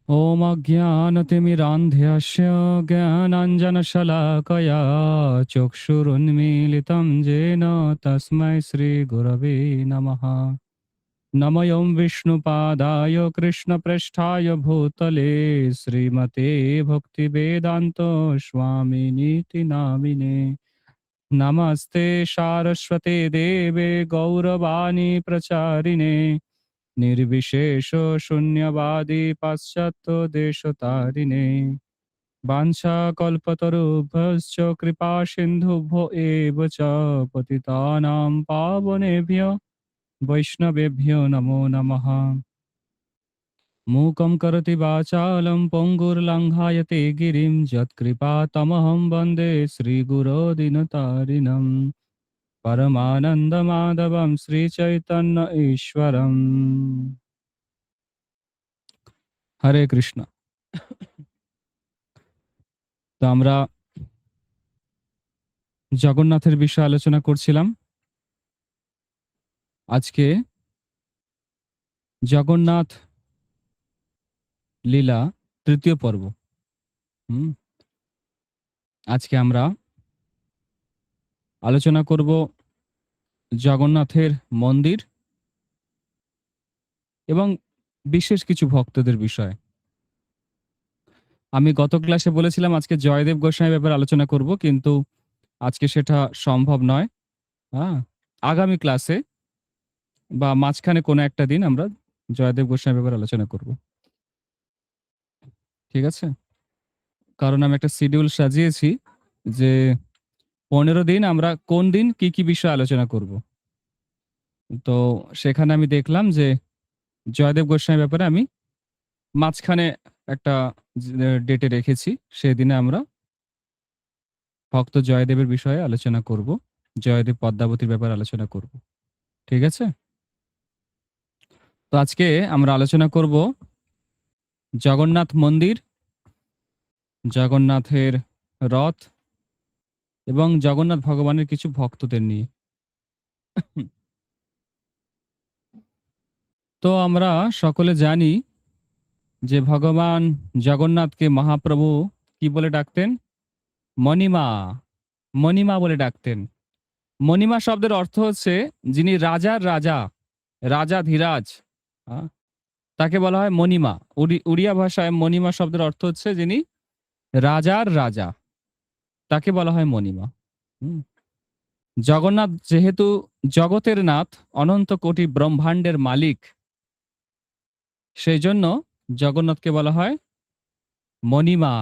ॐ अज्ञानतिमिरान्ध्यस्य ज्ञानाञ्जनशलाकया चक्षुरुन्मीलितं येन तस्मै श्रीगुरवे नमः। नमः विष्णुपादाय कृष्णप्रेष्ठाय भूतले श्रीमते भक्तिवेदान्त स्वामिनीति नामिने। नमस्ते सारस्वते देवे गौरवाणी प्रचारिणे निर्विशेष शून्यवादी पाश्चात्य देशतारिणे वाञ्छाकल्पतरुभ्यश्च कृपा सिन्धुभ्यो एव च पतितानां पावनेभ्यो वैष्णवेभ्यो नमो नमः। मूकं करोति वाचालं पङ्गुर्लङ्घयते गिरिं यत्कृपातमहं वन्दे श्रीगुरो दीनतारिणम् परमानन्दमाधवं श्रीचैतन्य ईश्वरम्। হরে কৃষ্ণ। তো আমরা জগন্নাথের বিষয়ে আলোচনা করছিলাম। আজকে জগন্নাথ লীলা তৃতীয় পর্ব। আজকে আমরা আলোচনা করব জগন্নাথের মন্দির এবং বিশেষ কিছু ভক্তদের বিষয়। আমি গত ক্লাসে বলেছিলাম আজকে জয়দেব গোস্বামীর ব্যাপারে আলোচনা করব, কিন্তু আজকে সেটা সম্ভব নয়। আগামী ক্লাসে বা মাঝখানে কোনো একটা দিন আমরা জয়দেব গোস্বামীর ব্যাপারে আলোচনা করব, ঠিক আছে? কারণ আমি একটা শিডিউল সাজিয়েছি যে 15 দিন আমরা কোন দিন কি কি বিষয় আলোচনা করব। তো সেখানে আমি দেখলাম যে জয়দেব গোস্বামীর ব্যাপারে আমি মাঝখানে একটা ডেটে রেখেছি, সেদিনে আমরা ভক্ত জয়দেবের বিষয়ে আলোচনা করব, জয়দেব পদ্মাবতীর ব্যাপারে আলোচনা করব, ঠিক আছে? তো আজকে আমরা আলোচনা করব জগন্নাথ মন্দির, জগন্নাথের রথ এবং জগন্নাথ ভগবানের কিছু ভক্তদের নিয়ে। তো আমরা সকলে জানি যে ভগবান জগন্নাথকে মহাপ্রভু কি বলে ডাকতেন? মণিমা, মণিমা বলে ডাকতেন। মণিমা শব্দের অর্থ হচ্ছে যিনি রাজার রাজা, রাজাধিরাজ, তাকে বলা হয় মণিমা। উড়িয়া ভাষায় মণিমা শব্দের অর্থ হচ্ছে যিনি রাজার রাজা, তাকে বলা হয় মণিমা। জগন্নাথ যেহেতু জগতের নাথ, অনন্ত কোটি ব্রহ্মাণ্ডের মালিক, সেই জন্য জগন্নাথকে বলা হয় মণিমা।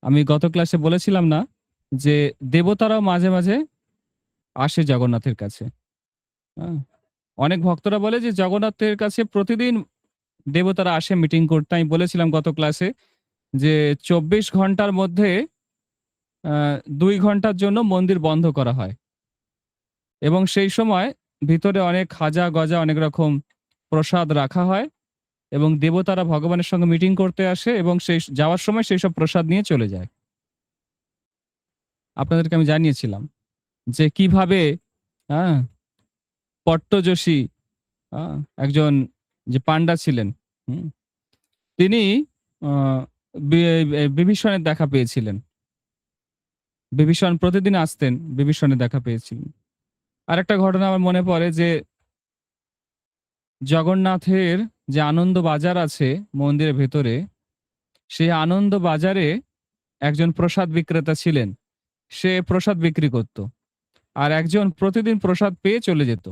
আমি গত ক্লাসে বলেছিলাম না যে দেবতারাও মাঝে মাঝে আসে জগন্নাথের কাছে। অনেক ভক্তরা বলে যে জগন্নাথের কাছে প্রতিদিন দেবতারা আসে মিটিং করতে। আমি বলেছিলাম গত ক্লাসে যে 24 ঘন্টার মধ্যে 2 ঘন্টার জন্য মন্দির বন্ধ করা হয়, এবং সেই সময় ভিতরে অনেক খাজা গজা অনেক রকম প্রসাদ রাখা হয়, এবং দেবতারা ভগবানের সঙ্গে মিটিং করতে আসে এবং সেই যাওয়ার সময় সেই সব প্রসাদ নিয়ে চলে যায়। আপনাদেরকে আমি জানিয়েছিলাম যে কিভাবে পট্টযোশী একজন যে পান্ডা ছিলেন, তিনি বিভীষণের দেখা পেয়েছিলেন। বিভীষণ প্রতিদিন আসতেন, বিভীষণের দেখা পেয়েছিলেন। আর একটা ঘটনা আমার মনে পড়ে যে জগন্নাথের যে আনন্দ বাজার আছে মন্দিরের ভেতরে, সেই আনন্দ বাজারে একজন প্রসাদ বিক্রেতা ছিলেন। সে প্রসাদ বিক্রি করত, আর একজন প্রতিদিন প্রসাদ পেয়ে চলে যেত,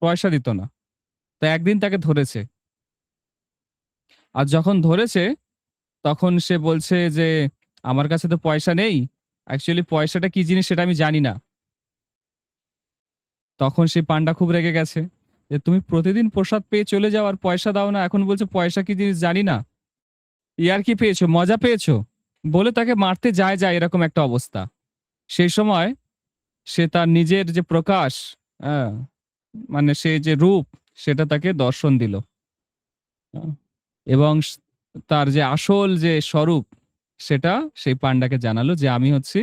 পয়সা দিত না। তা একদিন তাকে ধরেছে, আর যখন ধরেছে তখন সে বলছে যে আমার কাছে তো পয়সা নেই, অ্যাকচুয়ালি পয়সাটা কি জিনিস সেটা আমি জানি না। তখন সেই পান্ডা খুব রেগে গেছে যে তুমি প্রতিদিন প্রসাদ পেয়ে চলে যাও আর পয়সা দাও না, এখন বলছো পয়সা কি জিনিস জানি না, ইয়ার কি পেয়েছো, মজা পেয়েছো, বলে তাকে মারতে যায় এরকম একটা অবস্থা। সেই সময় সে তার নিজের যে প্রকাশ, মানে সে যে রূপ, সেটা তাকে দর্শন দিল, এবং তার যে আসল যে স্বরূপ সেটা সেই পান্ডাকে জানালো যে আমি হচ্ছি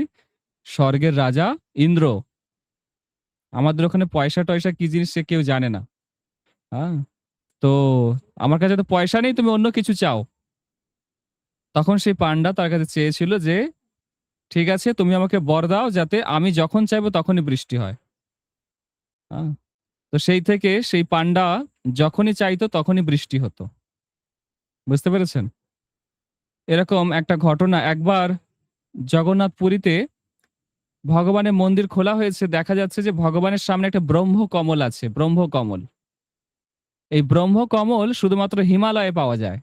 স্বর্গের রাজা ইন্দ্র। আমাদের ওখানে পয়সা টয়সা কি জিনিস সে কেউ জানে না। তো আমার কাছে তো পয়সা নেই, তুমি অন্য কিছু চাও। তখন সেই পান্ডা তার কাছে চেয়েছিল যে, ঠিক আছে তুমি আমাকে বর দাও যাতে আমি যখন চাইবো তখনই বৃষ্টি হয়। আ তো সেই থেকে সেই পান্ডা যখনই চাইতো তখনই বৃষ্টি হতো। বুঝতে পেরেছেন? এরকম একটা ঘটনা একবার জগন্নাথ পুরীতে ভগবানের মন্দির খোলা হয়েছে। দেখা যাচ্ছে যে ভগবানের সামনে একটা ব্রহ্মকমল আছে, ব্রহ্মকমল। এই ব্রহ্মকমল শুধুমাত্র হিমালয়ে পাওয়া যায়।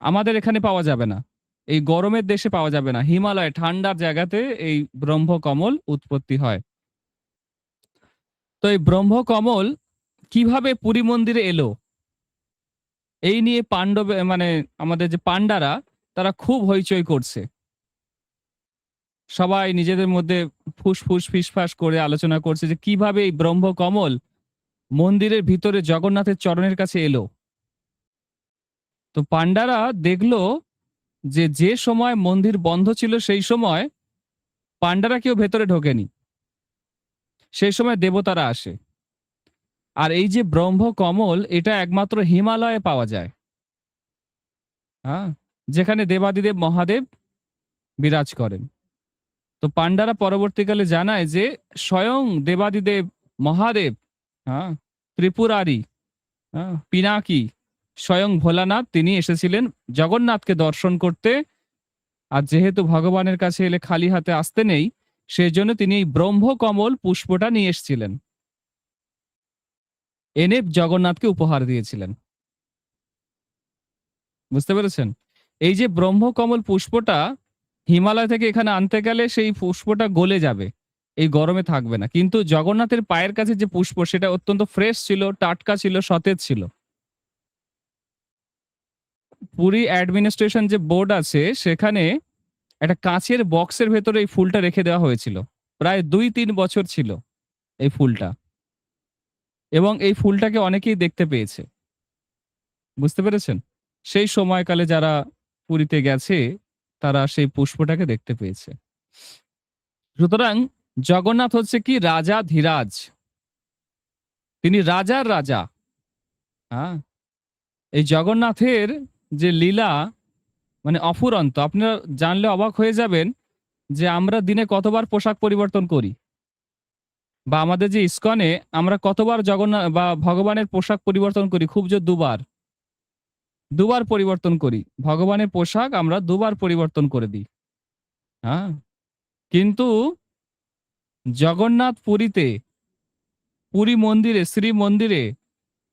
আমাদের এখানে পাওয়া যাবে না। এই গরমের দেশে পাওয়া যাবে না। হিমালয় ঠান্ডার জায়গাতে এই ব্রহ্মকমল উৎপত্তি হয়। তো এই ব্রহ্মকমল কিভাবে পুরী মন্দিরে এলো? এই নিয়ে মানে আমাদের যে পান্ডারা তারা খুব হইচই করছে। সবাই নিজেদের মধ্যে ফুসফুস ফিসফাস করে আলোচনা করছে যে কিভাবে এই ব্রহ্মকমল মন্দিরের ভিতরে জগন্নাথের চরণের কাছে এলো। তো পান্ডারা দেখলো যে সময় মন্দির বন্ধ ছিল সেই সময় পান্ডারা কেউ ভেতরে ঢোকেনি। সেই সময় দেবতারা আসে। আর এই যে ব্রহ্মকমল এটা একমাত্র হিমালয়ে পাওয়া যায়। হ্যাঁ? যেখানে দেবাদিদেব মহাদেব বিরাজ করেন। তো পান্ডারা পরবর্তীকালে জানায় যে স্বয়ং দেবাদিদেব মহাদেব, হ্যাঁ, ত্রিপুরারি, হ্যাঁ, পিনাকি, স্বয়ং ভোলানাথ তিনি এসেছিলেন জগন্নাথকে দর্শন করতে। আর যেহেতু ভগবানের কাছে এলে খালি হাতে আসতে নেই, সেজন্য তিনি এই ব্রহ্মকমল পুষ্পটা নিয়ে এসেছিলেন। এনে জগন্নাথকে উপহার দিয়েছিলেন। বুঝতে পেরেছেন? এই যে ব্রহ্মকমল পুষ্পটা হিমালয় থেকে এখানে আনতে গেলে সেই পুষ্পটা গলে যাবে। এই গরমে থাকবে না। কিন্তু জগন্নাথের পায়ের কাছে যে পুষ্প সেটা অত্যন্ত ফ্রেশ ছিল, টাটকা ছিল, সতেজ ছিল। পুরী অ্যাডমিনিস্ট্রেশন যে বোর্ড আছে সেখানে একটা কাঁচের বক্সের ভেতরে এই ফুলটা রেখে দেওয়া হয়েছিল। প্রায় ২-৩ বছর ছিল এই ফুলটা। এবং এই ফুলটাকে অনেকেই দেখতে পেয়েছে। বুঝতে পেরেছেন? সেই সময়কালে যারা পুরীতে গেছে তারা সেই পুষ্পটাকে দেখতে পেয়েছে। সুতরাং জগন্নাথ হচ্ছে কি রাজাধিরাজ। তিনি রাজার রাজা। হ্যাঁ? এই জগন্নাথের যে লীলা মানে অফুরন্ত। আপনারা জানলে অবাক হয়ে যাবেন যে আমরা দিনে কতবার পোশাক পরিবর্তন করি। বা আমাদের যে ইসকনে আমরা কতবার জগন্নাথ বা ভগবানের পোশাক পরিবর্তন করি খুব জোর ২ বার। ২ বার পরিবর্তন করি। ভগবানের পোশাক আমরা ২ বার পরিবর্তন করে দিই। হ্যাঁ? কিন্তু জগন্নাথ পুরীতে, পুরী মন্দিরে, শ্রীমন্দিরে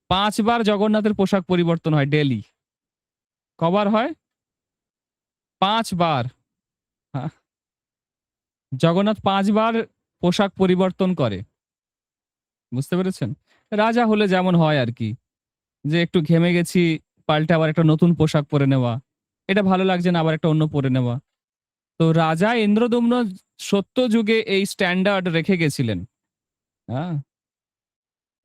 ৫ বার জগন্নাথের পোশাক পরিবর্তন হয় ডেইলি। কবার হয়? ৫ বার। হ্যাঁ, জগন্নাথ ৫ বার পোশাক পরিবর্তন করে। বুঝতে পেরেছেন? রাজা হলে যেমন হয় আরকি। যে একটু ঘেমে গেছি, পাল্টে আবার একটা নতুন পোশাক পরে নেওয়া। এটা ভালো লাগছে না আবার একটা অন্য পরে নেওয়া। তো রাজা ইন্দ্রদম্ন সত্য যুগে এই স্ট্যান্ডার্ড রেখে গেছিলেন। হ্যাঁ?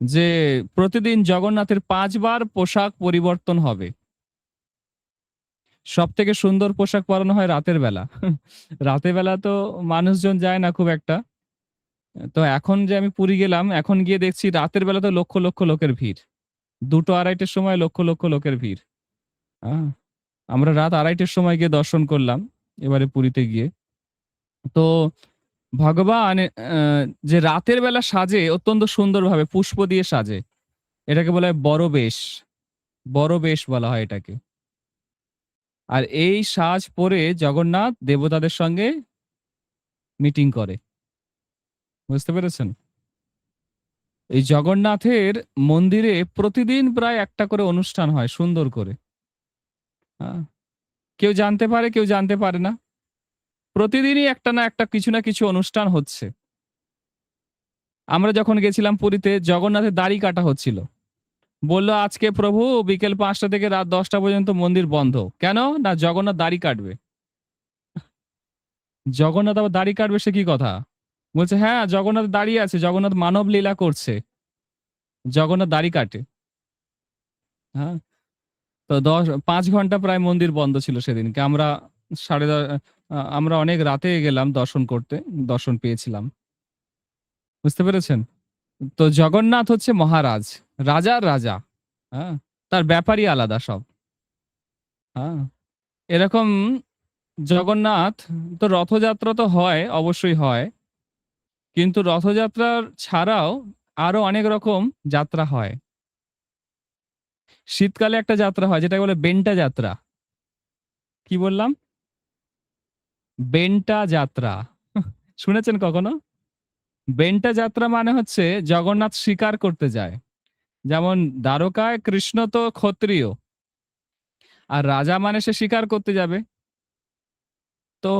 যে প্রতিদিন জগন্নাথের ৫ বার পোশাক পরিবর্তন হবে। সবথেকে সুন্দর পোশাক পরানো হয় রাতের বেলা। রাতের বেলা তো মানুষজন যায় না খুব একটা। তো এখন যে আমি পুরী গেলাম, এখন গিয়ে দেখছি রাতের বেলা তো লক্ষ, লক্ষ লোকের ভিড়। ২টো ২:৩০ সময় লক্ষ, লক্ষ লোকের ভিড়। আ আমরা রাত ২:৩০ সময় গিয়ে দর্শন করলাম, এবারে পুরীতে গিয়ে। তো ভগবান যে রাতের বেলা সাজে অত্যন্ত সুন্দরভাবে পুষ্প দিয়ে সাজে। এটাকে বলা হয় বড়বেশ। বড়বেশ বলা হয় এটাকে। আর এই সাজ পরে জগন্নাথ দেবতাদের সঙ্গে মিটিং করে। বুঝতে পেরেছেন? এই জগন্নাথের মন্দিরে প্রতিদিন প্রায় একটা করে অনুষ্ঠান হয় সুন্দর করে। আ কেউ জানতে পারে, কেউ জানতে পারে না। প্রতিদিনই একটা না একটা কিছু না কিছু অনুষ্ঠান হচ্ছে। আমরা যখন গেছিলাম পুরীতে জগন্নাথের দাড়ি কাটা হচ্ছিল। বলল, "আজকে প্রভু বিকেল ৫টা থেকে রাত ১০টা পর্যন্ত মন্দির বন্ধ।" কেন? না জগন্নাথ দাড়ি কাটবে। জগন্নাথ আবার দাড়ি কাটবে সে কি কথা? বলছে, "হ্যাঁ, জগন্নাথ দাঁড়িয়ে আছে। জগন্নাথ মানব লীলা করছে। জগন্নাথ দাড়ি কাটে।" হ্যাঁ? তো ৫ ঘন্টা প্রায় মন্দির বন্ধ ছিল সেদিনকে। আমরা সাড়ে দ আমরা অনেক রাতে গেলাম দর্শন করতে। দর্শন পেয়েছিলাম। বুঝতে পেরেছেন? তো জগন্নাথ হচ্ছে মহারাজ, রাজার রাজা। হ্যাঁ? তার ব্যাপারই আলাদা সব। হ্যাঁ? এরকম জগন্নাথ তো রথযাত্রা তো হয়, অবশ্যই হয়। কিন্তু রথযাত্রার ছাড়াও আরো অনেক রকম যাত্রা হয়। শীতকালে একটা যাত্রা হয় যেটাকে বলে বেন্টা যাত্রা। কি বললাম? বেন্টা যাত্রা। শুনেছেন কখনো? বেন্টা যাত্রা মানে হচ্ছে জগন্নাথ শিকার করতে যায়। যেমন দ্বারকায় কৃষ্ণ তো ক্ষত্রিয়, আর রাজা মানে সে শিকার করতে যাবে। তো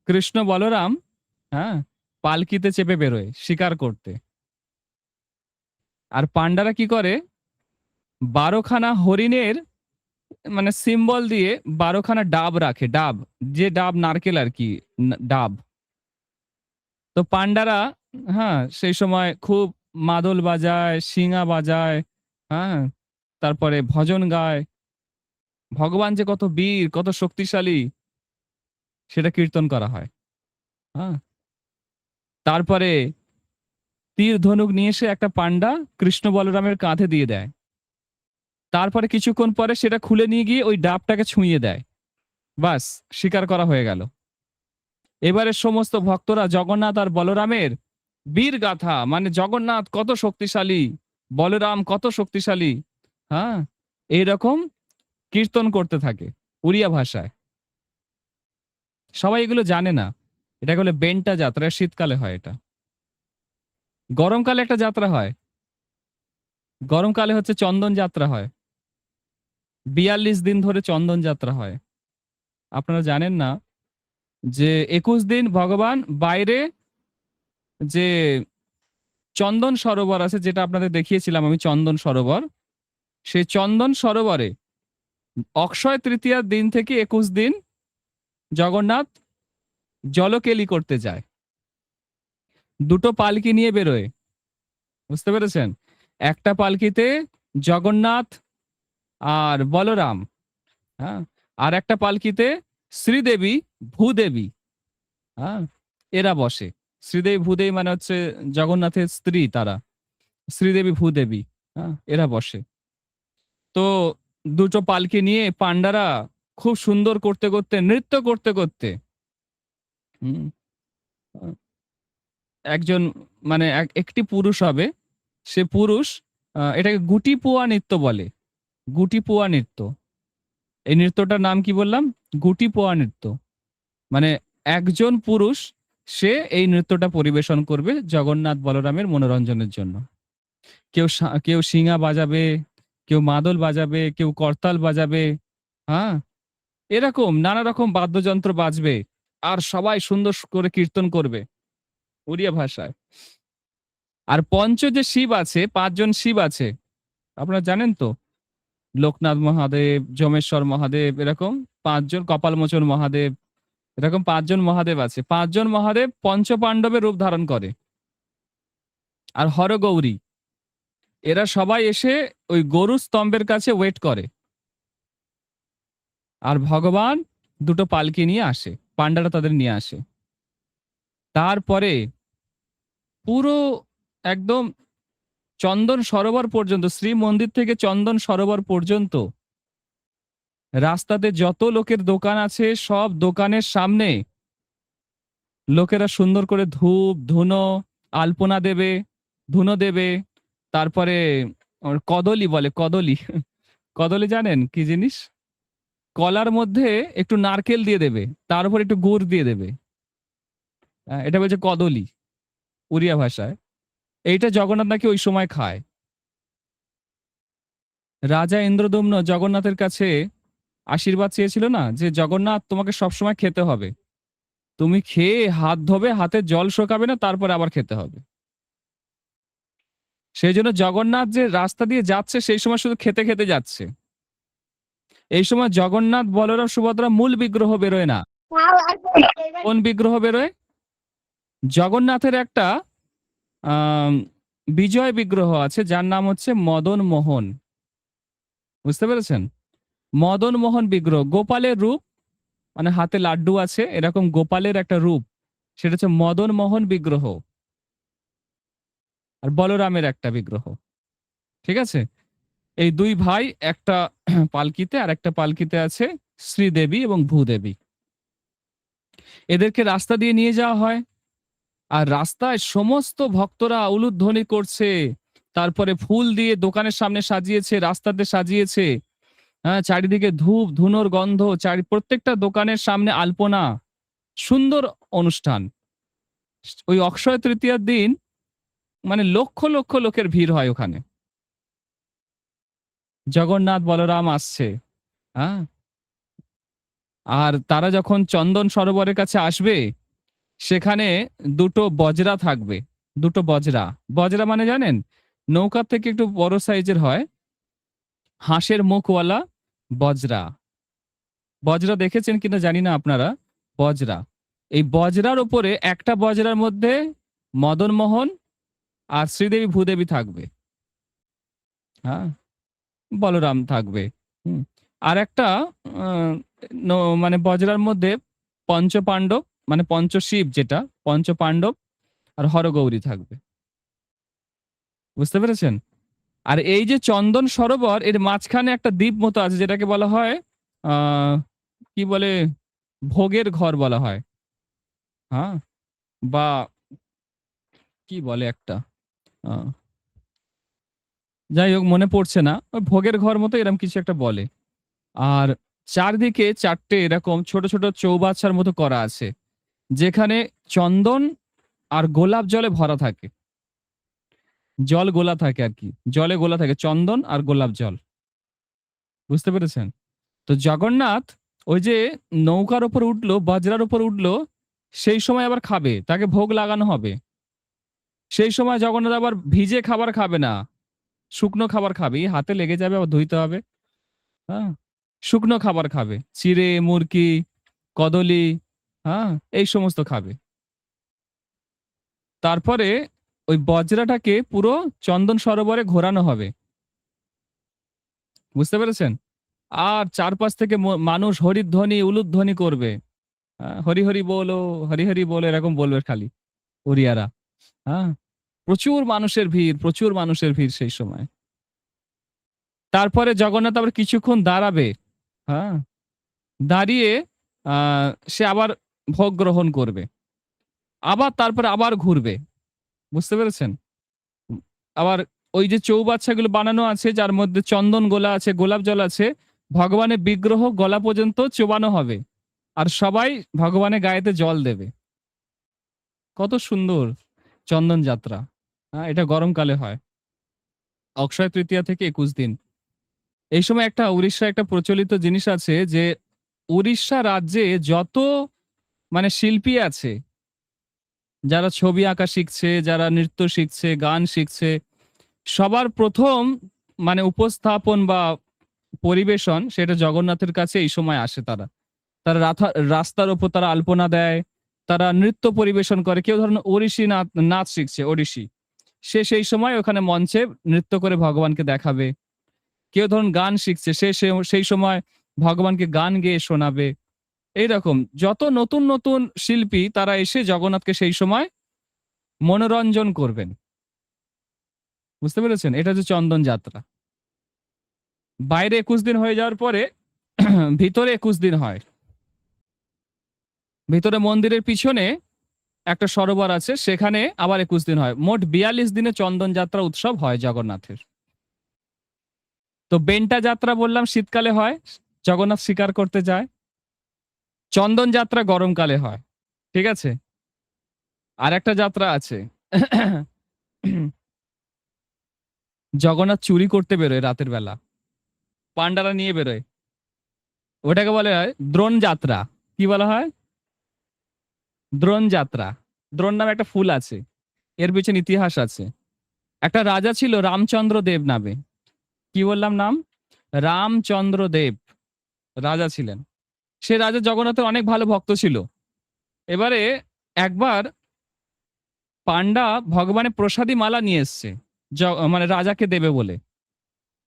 কৃষ্ণ বলরাম, হ্যাঁ, পালকিতে চেপে বেরোয় শিকার করতে। আর পান্ডারা কি করে, 12খানা হরিণের মানে সিম্বল দিয়ে 12খানা ডাব রাখে, ডাব, যে ডাব নারকেল আর কি, ডাব। তো পান্ডারা, হ্যাঁ, সেই সময় খুব মাদল বাজায়, শিঙা বাজায়, হ্যাঁ, তারপরে ভজন গায়, ভগবান যে কত বীর, কত শক্তিশালী সেটা কীর্তন করা হয়। হ্যাঁ, তারপরে তীর ধনুক নিয়ে এসে একটা পান্ডা কৃষ্ণ বলরামের কাঁধে দিয়ে দেয়। তারপরে কিছুক্ষণ পরে সেটা খুলে নিয়ে গিয়ে ওই ডাবটাকে ছুঁয়ে দেয়। বাস, শিকার করা হয়ে গেল। এবারে সমস্ত ভক্তরা জগন্নাথ আর বলরামের বীর গাথা, মানে জগন্নাথ কত শক্তিশালী, বলরাম কত শক্তিশালী, হ্যাঁ, এইরকম কীর্তন করতে থাকে উড়িয়া ভাষায়। সবাই এগুলো জানে না। এটা বলে বেন্টা যাত্রা, শীতকালে হয় এটা। গরমকালে একটা যাত্রা হয়। গরমকালে হচ্ছে চন্দন যাত্রা হয়। 42 দিন ধরে চন্দন যাত্রা হয়। আপনারা জানেন না যে 21 দিন ভগবান বাইরে যে চন্দন সরোবর আছে, যেটা আপনাদের দেখিয়েছিলাম আমি, চন্দন সরোবর, সেই চন্দন সরোবরে অক্ষয় তৃতীয়ার দিন থেকে 21 দিন জগন্নাথ জলকেলি করতে যায়। দুটো পালকি নিয়ে বেরোয়, বুঝতে পেরেছেন? একটা পালকিতে জগন্নাথ আর বলরাম, হ্যাঁ, আর একটা পালকিতে শ্রীদেবী, ভূদেবী, হ্যাঁ, এরা বসে। শ্রীদেবী ভূদেবী মানে হচ্ছে জগন্নাথের স্ত্রী, তারা শ্রীদেবী ভূদেবী, হ্যাঁ, এরা বসে। তো দুটো পালকি নিয়ে পান্ডারা খুব সুন্দর করতে করতে, নৃত্য করতে করতে, হুম, একজন মানে একটি পুরুষ হবে, সে পুরুষ, এটাকে গুটি পোয়া নৃত্য বলে। গুটি পোয়া নৃত্য, এই নৃত্যটার নাম কি বললাম? গুটি পোয়া নৃত্য। মানে একজন পুরুষ, সে এই নৃত্যটা পরিবেশন করবে জগন্নাথ বলরামের মনোরঞ্জনের জন্য। কেউ শিঙা বাজাবে, কেউ মাদল বাজাবে, কেউ করতাল বাজাবে, হ্যাঁ, এরকম নানা রকম বাদ্যযন্ত্র বাজবে, আর সবাই সুন্দর করে কীর্তন করবে উড়িয়া ভাষায়। আর পঞ্চ যে শিব আছে, 5জন শিব আছে, আপনারা জানেন তো? লোকনাথ মহাদেব, যমেশ্বর মহাদেব, এরকম 5জন, কপালমোচন মহাদেব, এরকম 5জন মহাদেব আছে। 5জন মহাদেব পঞ্চ পাণ্ডবের রূপ ধারণ করে। আর হরগৌরী, এরা সবাই এসে ওই গরু স্তম্ভের কাছে ওয়েট করে। আর ভগবান দুটো পালকি নিয়ে আসে, পান্ডারা তাদের নিয়ে আসে। তারপরে পুরো একদম চন্দন সরোবর পর্যন্ত, শ্রী মন্দির থেকে চন্দন সরোবর পর্যন্ত রাস্তাতে যত লোকের দোকান আছে, সব দোকানের সামনে লোকেরা সুন্দর করে ধূপ ধুনো, আলপনা দেবে, ধুনো দেবে। তারপরে কদলি বলে, কদলি। কদলি জানেন কি জিনিস? কলার মধ্যে একটু নারকেল দিয়ে দেবে, তার উপর একটু গুড় দিয়ে দেবে। এটা বলছে কদলি উড়িয়া ভাষায়। এইটা জগন্নাথ নাকি ওই সময় খায়। রাজা ইন্দ্রদম্ন জগন্নাথের কাছে আশীর্বাদ চেয়েছিল না, যে জগন্নাথ তোমাকে সবসময় খেতে হবে, তুমি খেয়ে হাত ধোবে, হাতে জল শোকাবে না, তারপরে আবার খেতে হবে। সেই জন্য জগন্নাথ যে রাস্তা দিয়ে যাচ্ছে, সেই সময় শুধু খেতে খেতে যাচ্ছে। এই সময় জগন্নাথ, বলরাম, সুভদ্রা মূল বিগ্রহ বেরোয় না। কোন বিগ্রহ বেরোয়? জগন্নাথের একটা আহ বিজয় বিগ্রহ আছে, যার নাম হচ্ছে মদন মোহন। বুঝতে পেরেছেন? মদন মোহন বিগ্রহ, গোপালের রূপ, মানে হাতে লাড্ডু আছে, এরকম গোপালের একটা রূপ, সেটা হচ্ছে মদন মোহন বিগ্রহ। আর বলরামের একটা বিগ্রহ, ঠিক আছে? এই দুই ভাই একটা পালকিতে, আর একটা পালকিতে আছে শ্রীদেবী এবং ভূদেবী। এদেরকে রাস্তা দিয়ে নিয়ে যাওয়া হয়, আর রাস্তায় সমস্ত ভক্তরা উলুধ্বনি করছে, তারপরে ফুল দিয়ে দোকানের সামনে সাজিয়েছে, রাস্তাতে সাজিয়েছে, হ্যাঁ, চারিদিকে ধূপ ধুনোর গন্ধ, প্রত্যেকটা দোকানের সামনে আলপনা, সুন্দর অনুষ্ঠান। ওই অক্ষয় তৃতীয়ার দিন মানে লক্ষ লক্ষ লোকের ভিড় হয় ওখানে। জগন্নাথ বলরাম আসছে, হ্যাঁ, আর তারা যখন চন্দন সরোবরের কাছে আসবে, সেখানে দুটো বজরা থাকবে। দুটো বজরা, বজরা মানে জানেন, নৌকার থেকে একটু বড় সাইজের হয়, হাঁসের মুখওয়ালা বজরা। বজরা দেখেছেন কিনা জানি না আপনারা, বজরা। এই বজরার উপরে একটা বজরার মধ্যে মদন মোহন আর শ্রীদেবী ভূদেবী থাকবে, হ্যাঁ, বলরাম থাকবে। হুম। আর একটা মানে বজরার মধ্যে পঞ্চপাণ্ডব, মানে পঞ্চশিব, যেটা পঞ্চপাণ্ডব আর হরগৌরী থাকবে। বুঝতে পেরেছেন? আর এই যে চন্দন সরোবর, এর মাঝখানে একটা দ্বীপ মতো আছে, যেটাকে বলা হয় আহ কি বলে, ভোগের ঘর বলা হয়, হ্যাঁ, বা কি বলে একটা, আহ, যাই হোক মনে পড়ছে না, ওই ভোগের ঘর মতো এরকম কিছু একটা বলে। আর চারদিকে চারটে এরকম ছোট ছোট চৌবাচ্চার মতো করা আছে, যেখানে চন্দন আর গোলাপ জলে ভরা থাকে। জল গোলা থাকে আর কি, জলে গোলা থাকে চন্দন আর গোলাপ জল। বুঝতে পেরেছেন? তো জগন্নাথ ওই যে নৌকার উপর উঠলো, বজরার উপর উঠলো, সেই সময় আবার খাবে, তাকে ভোগ লাগানো হবে। সেই সময় জগন্নাথ আবার ভিজে খাবার খাবে না, শুকনো খাবার খাবে। এই হাতে লেগে যাবে, আবার ধুইতে হবে, হ্যাঁ। শুকনো খাবার খাবে, চিড়ে মুরকি, কদলি, হ্যাঁ, এই সমস্ত খাবে। তারপরে ওই বজ্রাটাকে পুরো চন্দন সরোবরে ঘোরানো হবে। বুঝতে পেরেছেন? আর চারপাশ থেকে মানুষ হরিধ্বনি উলুধ্বনি করবে, হরি হরি বলো, হরি হরি বলো, এরকম বলবে খালি ওড়িয়ারা, হ্যাঁ। প্রচুর মানুষের ভিড়, প্রচুর মানুষের ভিড় সেই সময়। তারপরে জগন্নাথ আবার কিছুক্ষণ দাঁড়াবে, হ্যাঁ, দাঁড়িয়ে সে আবার ভোগ গ্রহণ করবে, আবার তারপরে আবার ঘুরবে। বুঝতে পেরেছেন? আবার ওই যে চৌবাচ্চাগুলো বানানো আছে, যার মধ্যে চন্দন গোলা আছে, গোলাপ জল আছে, ভগবানের বিগ্রহ গলা পর্যন্ত চোবানো হবে, আর সবাই ভগবানের গায়েতে জল দেবে। কত সুন্দর চন্দন যাত্রা। হ্যাঁ, এটা গরমকালে হয়, অক্ষয় তৃতীয়া থেকে 21 দিন। এই সময় একটা উড়িষ্যা একটা প্রচলিত জিনিস আছে, যে উড়িষ্যা রাজ্যে যত মানে শিল্পী আছে, যারা ছবি আঁকা শিখছে, যারা নৃত্য শিখছে, গান শিখছে, সবার প্রথম মানে উপস্থাপন বা পরিবেশন সেটা জগন্নাথের কাছে এই সময় আসে। তারা তারা রাস্তার উপর তারা আলপনা দেয়, তারা নৃত্য পরিবেশন করে। কেউ ধরুন ওড়িশি নাচ শিখছে, ওড়িশি, সে সেই সময় ওখানে মঞ্চে নৃত্য করে ভগবানকে দেখাবে। কেউ ধরুন গান শিখছে, সেই সময় ভগবানকে গান গেয়ে শোনাবে। এইরকম যত নতুন নতুন শিল্পী তারা এসে জগন্নাথকে সেই সময় মনোরঞ্জন করবেন। বুঝতে পেরেছেন? এটা হচ্ছে চন্দন যাত্রা। বাইরে 21 দিন হয়ে যাওয়ার পরে ভিতরে 21 দিন হয়। ভিতরে মন্দিরের পিছনে একটা সরোবর আছে, সেখানে আবার 21 দিন হয়। মোট 42 দিনে চন্দন যাত্রা উৎসব হয় জগন্নাথের। তো বেন্টা যাত্রা বললাম শীতকালে হয়, জগন্নাথ শিকার করতে যায়। চন্দন যাত্রা গরমকালে হয়, ঠিক আছে। আর একটা যাত্রা আছে, জগন্নাথ চুরি করতে বেরোয় রাতের বেলা, পান্ডারা নিয়ে বেরোয়, ওটাকে বলে হয় দ্রোণ যাত্রা। কি বলা হয়? দ্রোণ যাত্রা। দ্রোণ নামে একটা ফুল আছে, এর পিছনে ইতিহাস আছে। একটা রাজা ছিল রামচন্দ্র দেব নামে। কি বললাম নাম? রামচন্দ্র দেব রাজা ছিলেন। সে রাজা জগন্নাথের অনেক ভালো ভক্ত ছিল। এবারে একবার পান্ডা ভগবানের প্রসাদী মালা নিয়ে এসছে, মানে রাজাকে দেবে বলে।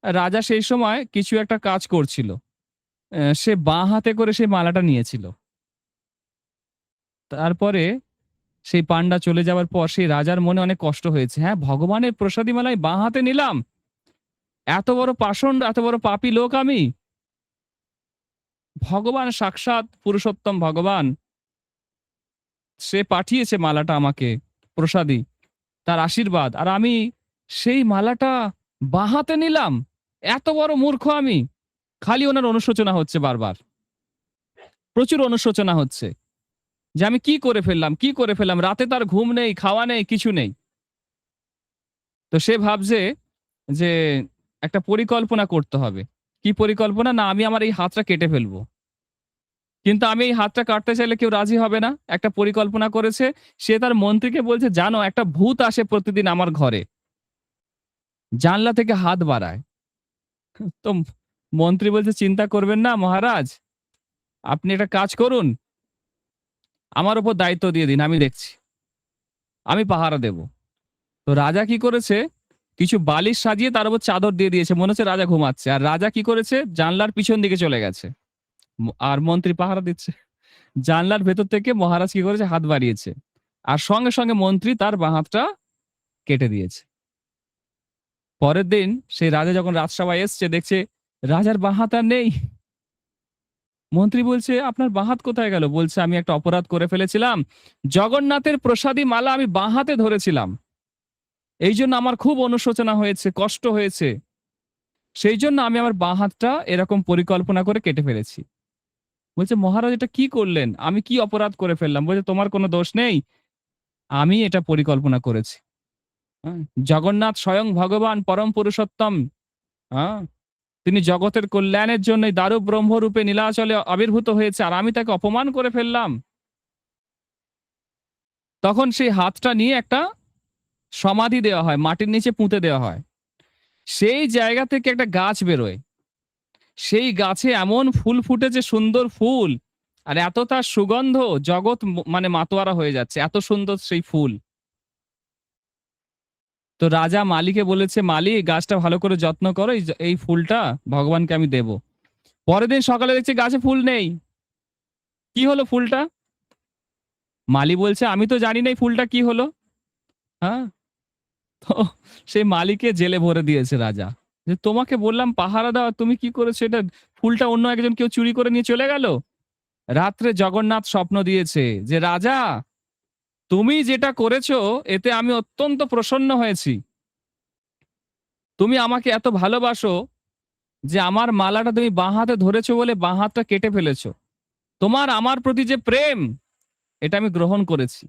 রাজা সেই সময় কিছু একটা কাজ করছিল, সে বাঁ হাতে করে সেই মালাটা নিয়েছিল। তারপরে সেই পান্ডা চলে যাওয়ার পর সেই রাজার মনে অনেক কষ্ট হয়েছে। হ্যাঁ, ভগবানের প্রসাদী মালাই বাঁ হাতে নিলাম, এত বড় পাষণ্ড, এত বড় পাপী লোক আমি? ভগবান সাক্ষাৎ পুরুষোত্তম ভগবান, সে পাঠিয়েছে মালাটা আমাকে প্রসাদী, তার আশীর্বাদ। আর আমি সেই মালাটা বাঁ হাতে নিলাম। এত বড় মূর্খ আমি। খালি ওনার অনুশোচনা হচ্ছে বারবার। প্রচুর অনুশোচনা হচ্ছে যে আমি কি করে ফেললাম, কি করে ফেললাম? রাতে তার ঘুম নেই, খাওয়া নেই, কিছু নেই। তো সে ভাবছে যে একটা পরিকল্পনা করতে হবে। কি পরিকল্পনা? না, আমি আমার এই হাতটা কেটে ফেলবো। কিন্তু আমি এই হাতটা কাটতে চাইলে কেউ রাজি হবে না। একটা পরিকল্পনা করেছে। সে তার মন্ত্রীকে বলছে, "জানো, একটা ভূত আসে প্রতিদিন আমার ঘরে। জানলা থেকে হাত বাড়ায়।" তো মন্ত্রী বলছে, "চিন্তা করবেন না মহারাজ। আপনি একটা কাজ করুন। আমার উপর দায়িত্ব দিয়ে দিন, আমি দেখছি। আমি পাহারা দেব।" তো রাজা কি করেছে? কিছু বালিশ সাজিয়ে তার উপর চাদর দিয়ে দিয়েছে। মনে হচ্ছে রাজা ঘুমাচ্ছে। আর রাজা কি করেছে? জানলার পিছন দিকে চলে গেছে। আর মন্ত্রী পাহারা দিচ্ছে। জানলার ভেতর থেকে মহারাজ কি করেছে? হাত বাড়িয়েছে। আর সঙ্গে, সঙ্গে মন্ত্রী তার বাঁ হাতটা কেটে দিয়েছে। পরের দিন সেই রাজা যখন রাজসভায় এসছে, দেখছে রাজার বাঁ হাত আর নেই। মন্ত্রী বলছে, "আপনার বাঁ হাত কোথায় গেল?" বলছে, "আমি একটা অপরাধ করে ফেলেছিলাম। জগন্নাথের প্রসাদী মালা আমি বাঁ হাতে ধরেছিলাম। এইজন্য আমার খুব অনুশোচনা হয়েছে, কষ্ট হয়েছে। সেইজন্য আমি আমার বাঁ হাতটা এরকম পরিকল্পনা করে কেটে ফেলেছি।" বলছে, "মহারাজ, এটা কি করলেন? আমি কি অপরাধ করে ফেললাম?" বলছে, "তোমার কোনো দোষ নেই। আমি এটা পরিকল্পনা করেছি। হ্যাঁ? জগন্নাথ স্বয়ং ভগবান পরম পুরুষোত্তম। হ্যাঁ? তিনি জগতের কল্যাণের জন্য এই দারু ব্রহ্মরূপে নীলাচলে আবির্ভূত হয়েছে, আর আমি তাকে অপমান করে ফেললাম।" তখন সেই হাতটা নিয়ে একটা সমাধি দেওয়া হয়, মাটির নিচে পুঁতে দেওয়া হয়। সেই জায়গা থেকে একটা গাছ বেরোয়। সেই গাছে এমন ফুল ফুটেছে, সুন্দর ফুল। আর এত তার সুগন্ধ, জগৎ মানে মাতোয়ারা হয়ে যাচ্ছে। এত সুন্দর সেই ফুল। তো রাজা মালিকে বলেছে, "মালি, গাছটা ভালো করে যত্ন করো। এই ফুলটা ভগবানকে আমি দেব।" পরের দিন সকালে দেখছি গাছে ফুল নেই। কি হলো ফুলটা? মালি বলছে, "আমি তো জানি না এই ফুলটা কি হলো।" হ্যাঁ? তো সেই মালিকে জেলে ভরে দিয়েছে রাজা। যে, "তোমাকে বললাম পাহারা দেওয়া, তুমি কি করেছো এটা? ফুলটা অন্য একজন কেউ চুরি করে নিয়ে চলে গেল?" রাত্রে জগন্নাথ স্বপ্ন দিয়েছে যে, "রাজা, তুমি যেটা করেছো এতে আমি অত্যন্ত প্রসন্ন হয়েছি। তুমি আমাকে এত ভালোবাসো যে আমার মালাটা তুমি বাঁ হাতে ধরেছো বলে বাঁ হাতটা কেটে ফেলেছো। তোমার আমার প্রতি যে প্রেম, এটা আমি গ্রহণ করেছি।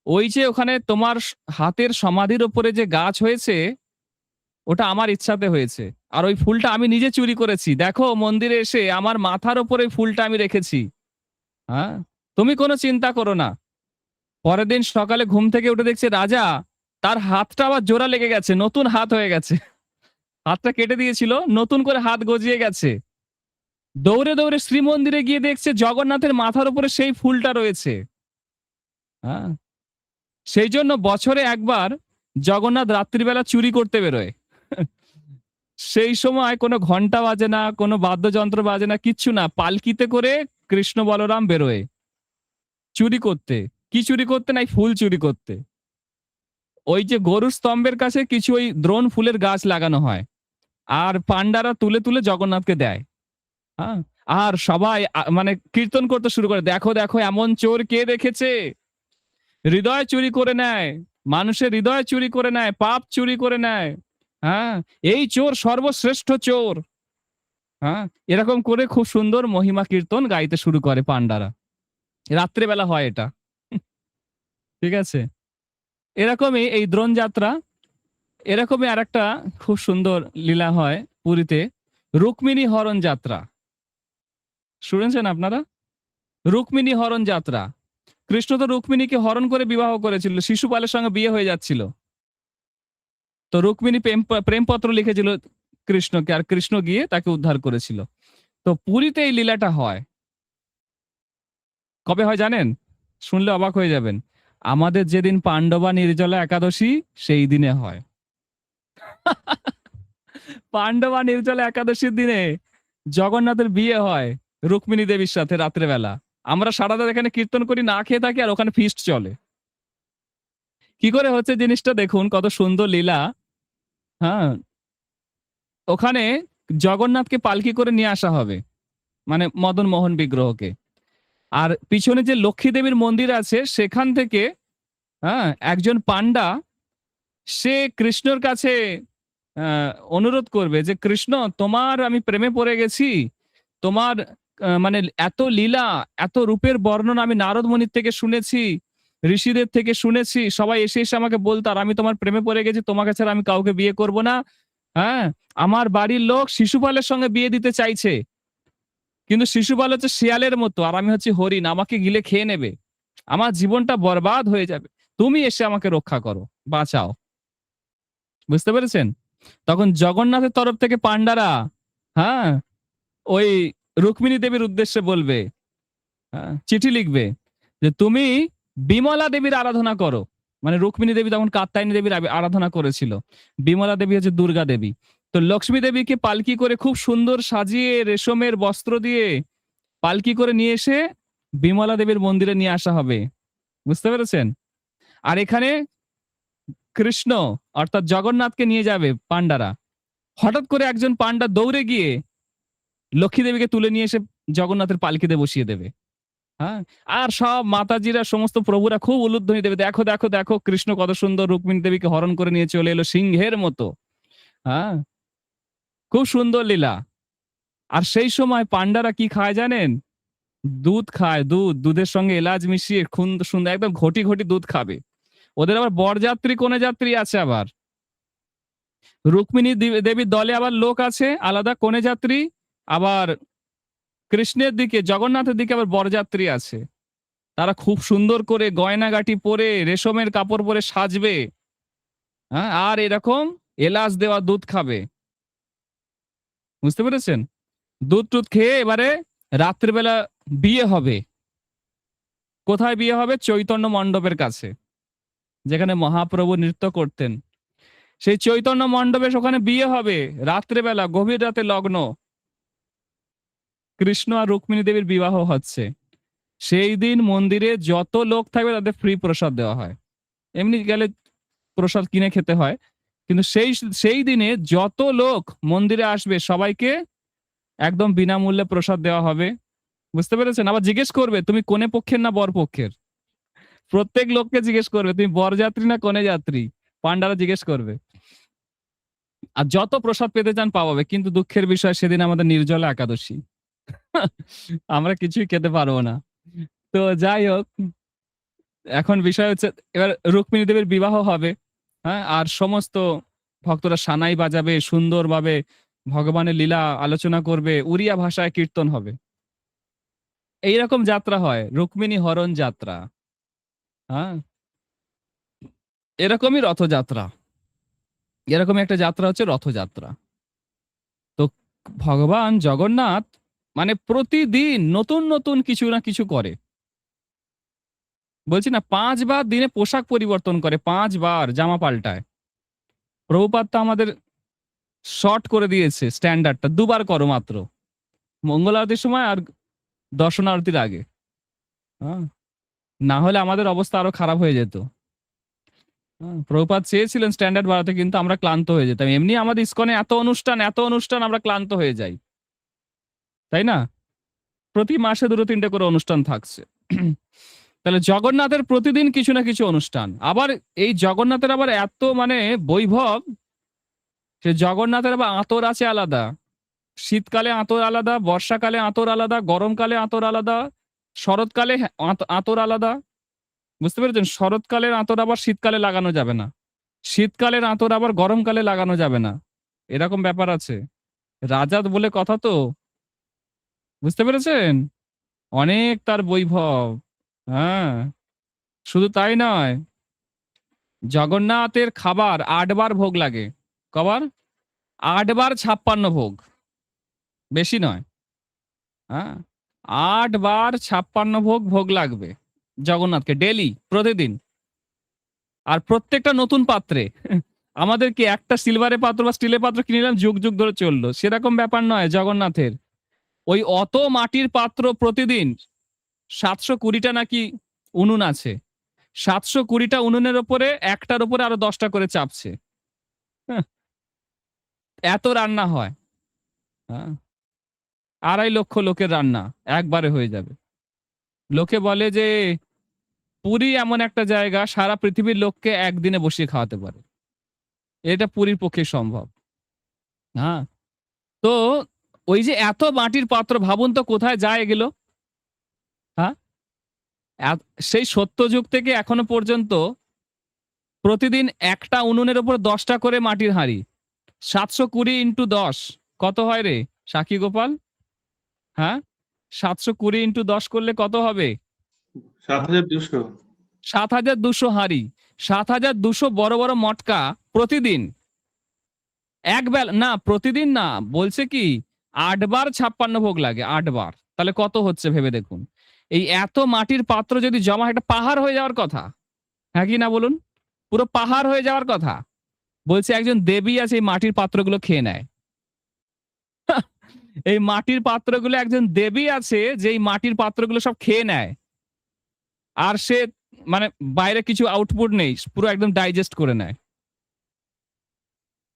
ওই যে ওখানে তোমার হাতের সমাধির উপরে যে গাছ হয়েছে, ওটা আমার ইচ্ছাতে হয়েছে। আর ওই ফুলটা আমি নিজে চুরি করেছি। দেখো, মন্দিরে এসে আমার মাথার উপরে ওই ফুলটা আমি রেখেছি। হ্যাঁ? তুমি কোনো চিন্তা করো না।" পরের দিন সকালে ঘুম থেকে উঠে দেখছে রাজা, তার হাতটা আবার জোড়া লেগে গেছে। নতুন হাত হয়ে গেছে। হাতটা কেটে দিয়েছিল, নতুন করে হাত গজিয়ে গেছে। দৌড়ে, দৌড়ে শ্রীমন্দিরে গিয়ে দেখছে জগন্নাথের মাথার উপরে সেই ফুলটা রয়েছে। হ্যাঁ? সেইজন্য বছরে একবার জগন্নাথ রাত্রিবেলা চুরি করতে বেরোয়। সেই সময় কোনো ঘন্টা বাজে না, কোনো বাদ্যযন্ত্র বাজে না, কিচ্ছু না। পালকিতে করে কৃষ্ণ বলরাম বেরোয় চুরি করতে। কি চুরি করতে? না, এই ফুল চুরি করতে। ওই যে গরুর স্তম্ভের কাছে কিছু ওই দ্রোণ ফুলের গাছ লাগানো হয়। আর পান্ডারা তুলে, তুলে জগন্নাথকে দেয়। হ্যাঁ? আর সবাই মানে কীর্তন করতে শুরু করে, "দেখো, দেখো, এমন চোর কে দেখেছে? হৃদয় চুরি করে নেয়। মানুষের হৃদয় চুরি করে নেয়, পাপ চুরি করে নেয়। হ্যাঁ? এই চোর সর্বশ্রেষ্ঠ চোর।" হ্যাঁ? এরকম করে খুব সুন্দর মহিমা কীর্তন গাইতে শুরু করে পান্ডারা। রাত্রে বেলা হয় এটা। ঠিক আছে? এরকমই এই দ্রোণ যাত্রা, এরকমই আরেকটা খুব সুন্দর লীলা হয় পুরীতে। রুক্মিণী হরণ যাত্রা। শুনেছেন আপনারা? রুক্মিণী হরণ যাত্রা। কৃষ্ণ তো রুক্মিণীকে হরণ করে বিবাহ করেছিল। শিশুপালের সঙ্গে বিয়ে হয়ে যাচ্ছিল। তো রুক্মিণী প্রেমপত্র লিখেছিল কৃষ্ণকে, আর কৃষ্ণ গিয়ে তাকে উদ্ধার করেছিল। তো পুরীতে এই লীলাটা হয়। কবে হয় জানেন? শুনলে অবাক হয়ে যাবেন। আমাদের যেদিন পান্ডবা নির্জলা একাদশী, সেই দিনে হয়। পান্ডবা নির্জলা একাদশীর দিনে জগন্নাথের বিয়ে হয় রুক্মিণী দেবীর সাথে রাত্রেবেলা। আমরা সারা রাত এখানে কীর্তন করি, না খেয়ে থাকি, আর ওখানে ফিস্ট চলে। কি করে হচ্ছে জিনিসটা দেখুন, কত সুন্দর লীলা। হ্যাঁ? ওখানে জগন্নাথকে পালকি করে নিয়ে আসা হবে, মানে মদন মোহন বিগ্রহকে। আর পিছনে যে লক্ষ্মী দেবীর মন্দির আছে সেখান থেকে একজন পান্ডা সে কৃষ্ণর কাছে অনুরোধ করবে যে কৃষ্ণ, তোমার আমি প্রেমে পড়ে গেছি, তোমার মানে এত লীলা, এত রূপের বর্ণনা আমি নারদ মুনির থেকে শুনেছি, ঋষিদের থেকে শুনেছি, সবাই এসে এসে আমাকে বলতো, আর আমি তোমার প্রেমে পড়ে গেছি, তোমাকে ছাড়া আমি কাউকে বিয়ে করব না। হ্যাঁ, আমার বাড়ির লোক শিশুপালের সঙ্গে বিয়ে দিতে চাইছে, কিন্তু শিশুপাল হচ্ছে শিয়ালের মতো, আর আমি হচ্ছে হরিণ, আমাকে গিলে খেয়ে নেবে, আমার জীবনটা বরবাদ হয়ে যাবে, তুমি এসে আমাকে রক্ষা করো, বাঁচাও। বুঝতে পেরেছেন? তখন জগন্নাথের তরফ থেকে পান্ডারা হ্যাঁ ওই রুক্মিণী দেবীর উদ্দেশ্যে বলবে, চিঠি লিখবে যে তুমি বিমলা দেবীর আরাধনা করো। মানে রুক্মিণী দেবী তখন কাত্যায়নী দেবীর আরাধনা করেছিল, বিমলা দেবী হচ্ছে দুর্গা দেবী। তো লক্ষ্মী দেবীকে পালকি করে খুব সুন্দর সাজিয়ে রেশমের বস্ত্র দিয়ে পালকি করে নিয়ে এসে বিমলা দেবীর মন্দিরে নিয়ে আসা হবে। বুঝতে পেরেছেন? আর এখানে কৃষ্ণ অর্থাৎ জগন্নাথকে নিয়ে যাবে পান্ডারা। হঠাৎ করে একজন পান্ডা দৌড়ে গিয়ে লক্ষ্মী দেবীকে তুলে নিয়ে এসে জগন্নাথের পালকিতে বসিয়ে দেবে। হ্যাঁ, আর সব মাতাজিরা সমস্ত প্রভুরা খুব উলুধ্বনি দেবে, দেখো দেখো দেখো কৃষ্ণ কত সুন্দর রুক্মিণী দেবীকে হরণ করে নিয়ে চলে এলো সিংহের মতো। হ্যাঁ, খুব সুন্দর লীলা। আর সেই সময় পান্ডারা কি খায় জানেন? দুধ খায়, দুধের সঙ্গে এলাচ মিশিয়ে খুব সুন্দর একদম ঘটি ঘটি দুধ খাবে। ওদের আবার বরযাত্রী কনে যাত্রী আছে, আবার রুক্মিণী দেবীর দলে আবার লোক আছে আলাদা কনে যাত্রী, আবার কৃষ্ণের দিকে জগন্নাথের দিকে আবার বরযাত্রী আছে। তারা খুব সুন্দর করে গয়নাগাটি পরে রেশমের কাপড় পরে সাজবে, হ্যাঁ, আর এরকম এলাচ দেওয়া দুধ খাবে। বুঝতে পেরেছেন? দুধ টুধ খেয়ে এবারে রাত্রিবেলা বিয়ে হবে। কোথায় বিয়ে হবে? চৈতন্য মণ্ডপের কাছে, যেখানে মহাপ্রভু নৃত্য করতেন, সেই চৈতন্য মণ্ডপে ওখানে বিয়ে হবে রাত্রেবেলা, গভীর রাতে লগ্ন, কৃষ্ণ আর রুক্মিণী দেবীর বিবাহ হচ্ছে। সেই দিন মন্দিরে যত লোক থাকবে তাদের ফ্রি প্রসাদ দেওয়া হয়। এমনি গেলে প্রসাদ কিনে খেতে হয়, কিন্তু সেই দিনে যত লোক মন্দিরে আসবে সবাইকে একদম বিনামূল্যে প্রসাদ দেওয়া হবে। বুঝতে পেরেছেন? আবার জিজ্ঞেস করবে তুমি কোনে পক্ষের না বর পক্ষের। প্রত্যেক লোককে জিজ্ঞেস করবে তুমি বরযাত্রী না কোনে যাত্রী, পান্ডারা জিজ্ঞেস করবে। আর যত প্রসাদ পেতে চান পাওয়াবে, কিন্তু দুঃখের বিষয় সেদিন আমাদের নির্জলা একাদশী। আমরা কিছুই খেতে পারবো না। তো যাই হোক, এখন বিষয় হচ্ছে এবার রুক্মিণী দেবীর বিবাহ হবে। হ্যাঁ, আর সমস্ত ভক্তরা সানাই বাজাবে, সুন্দরভাবে ভগবানের লীলা আলোচনা করবে, উড়িয়া ভাষায় কীর্তন হবে। এইরকম যাত্রা হয়, রুক্মিণী হরণ যাত্রা। হ্যাঁ, এরকমই রথযাত্রা, এরকমই একটা যাত্রা হচ্ছে রথযাত্রা। তো ভগবান জগন্নাথ মানে প্রতিদিন নতুন নতুন কিছু না কিছু করে। বলছি না, 5 বার দিনে পোশাক পরিবর্তন করে, 5 বার জামা পাল্টায়। প্রভুপাদ তো আমাদের শর্ট করে দিয়েছে স্ট্যান্ডার্ডটা, 2 বার করো মাত্র, মঙ্গল আরতির সময় আর দর্শন আরতির আগে। হ্যাঁ, না হলে আমাদের অবস্থা আরো খারাপ হয়ে যেত। প্রভুপাদ চেয়েছিলেন স্ট্যান্ডার্ড বাড়াতে, কিন্তু আমরা ক্লান্ত হয়ে যেতাম। এমনি আমাদের ইসকনে এত অনুষ্ঠান এত অনুষ্ঠান, আমরা ক্লান্ত হয়ে যাই, তাই না? প্রতি মাসে 2-3টে করে অনুষ্ঠান থাকছে। তাহলে জগন্নাথের প্রতিদিন কিছু না কিছু অনুষ্ঠান। আবার এই জগন্নাথের আবার এত মানে বৈভব, সে জগন্নাথের আবার আতর আছে আলাদা। শীতকালে আতর আলাদা, বর্ষাকালে আতর আলাদা, গরমকালে আতর আলাদা, শরৎকালে আতর আলাদা। বুঝতে পেরেছেন? শরৎকালের আতর আবার শীতকালে লাগানো যাবে না, শীতকালের আতর আবার গরমকালে লাগানো যাবে না, এরকম ব্যাপার আছে। রাজা বলে কথা তো। বুঝতে পেরেছেন? অনেক তার বৈভব। হ্যাঁ, শুধু তাই নয়, জগন্নাথের খাবার 8 বার ভোগ লাগে। কবার? 8 বার 56 ভোগ, বেশি নয়। হ্যাঁ, 8 বার 56 ভোগ ভোগ লাগবে জগন্নাথকে ডেলি, প্রতিদিন। আর প্রত্যেকটা নতুন পাত্রে। আমাদের কি একটা সিলভারের পাত্র বা স্টিলের পাত্র কিনে নিলাম, যুগ যুগ ধরে চললো, সেরকম ব্যাপার নয় জগন্নাথের। ওই অত মাটির পাত্র প্রতিদিন, 720টা নাকি উনুন আছে, 720টা উনুনের ওপরে একটার ওপরে আরো 10টা করে চাপছে। হ্যাঁ, এত রান্না হয়। হ্যাঁ, 2.5 লক্ষ লোকের রান্না একবারে হয়ে যাবে। লোকে বলে যে পুরী এমন একটা জায়গা সারা পৃথিবীর লোককে একদিনে বসিয়ে খাওয়াতে পারে। এটা পুরীর পক্ষে সম্ভব। হ্যাঁ, তো ওই যে এত মাটির পাত্র ভাবুন তো কোথায় যায় এগুলো। হ্যাঁ, সেই সত্যযুগ থেকে এখনো পর্যন্ত প্রতিদিন একটা উনুনের উপর 10টা করে মাটির হাঁড়ি। 720 ইন্টু 10 কত হয় রে সাক্ষী গোপাল? হ্যাঁ, 720 ইন্টু 10 করলে কত হবে? 7200। 7200 হাঁড়ি, 7200 বড় বড় মটকা প্রতিদিন। এক বেলা না, প্রতিদিন না, বলছে কি 8 বার 56 ভোগ লাগে, 8 বার। তাহলে কত হচ্ছে ভেবে দেখুন। এই এত মাটির পাত্র যদি জমা একটা পাহাড় হয়ে যাওয়ার কথা। হ্যাঁ কি না বলুন? পুরো পাহাড় হয়ে যাওয়ার কথা। বলছে একজন দেবী আছে এই মাটির পাত্রগুলো খেয়ে নেয়। এই মাটির পাত্রগুলো একজন দেবী আছে যে এই মাটির পাত্রগুলো সব খেয়ে নেয়। আর সে মানে বাইরে কিছু আউটপুট নেই, পুরো একদম ডাইজেস্ট করে নেয়।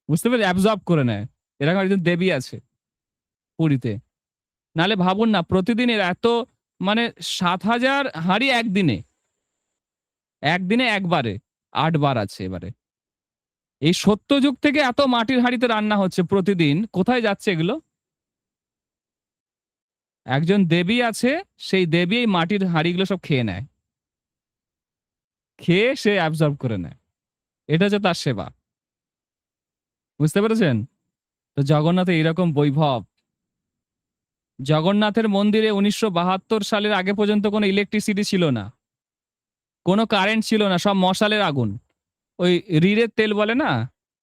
বুঝতে পেরে অ্যাবজর্ব করে নেয়। এরকম একজন দেবী আছে পুরীতে। নালে ভাবুন না প্রতিদিনের এত মানে 7000 হাঁড়ি একদিনে, একদিনে একবারে 8 বার আছে এবারে। এই সত্যযুগ থেকে এত মাটির হাঁড়িতে রান্না হচ্ছে প্রতিদিন, কোথায় যাচ্ছে এগুলো? একজন দেবী আছে, সেই দেবী এই মাটির হাঁড়িগুলো সব খেয়ে নেয়, খেয়ে সে অ্যাবজর্ব করে নেয়। এটা হচ্ছে তার সেবা। বুঝতে পেরেছেন? তো জগন্নাথে এইরকম বৈভব। জগন্নাথের মন্দিরে 1972 সালের আগে পর্যন্ত কোনো ইলেকট্রিসিটি ছিল না, কোনো কারেন্ট ছিল না, সব মশালের আগুন। ওই রিড়ের তেল বলে না,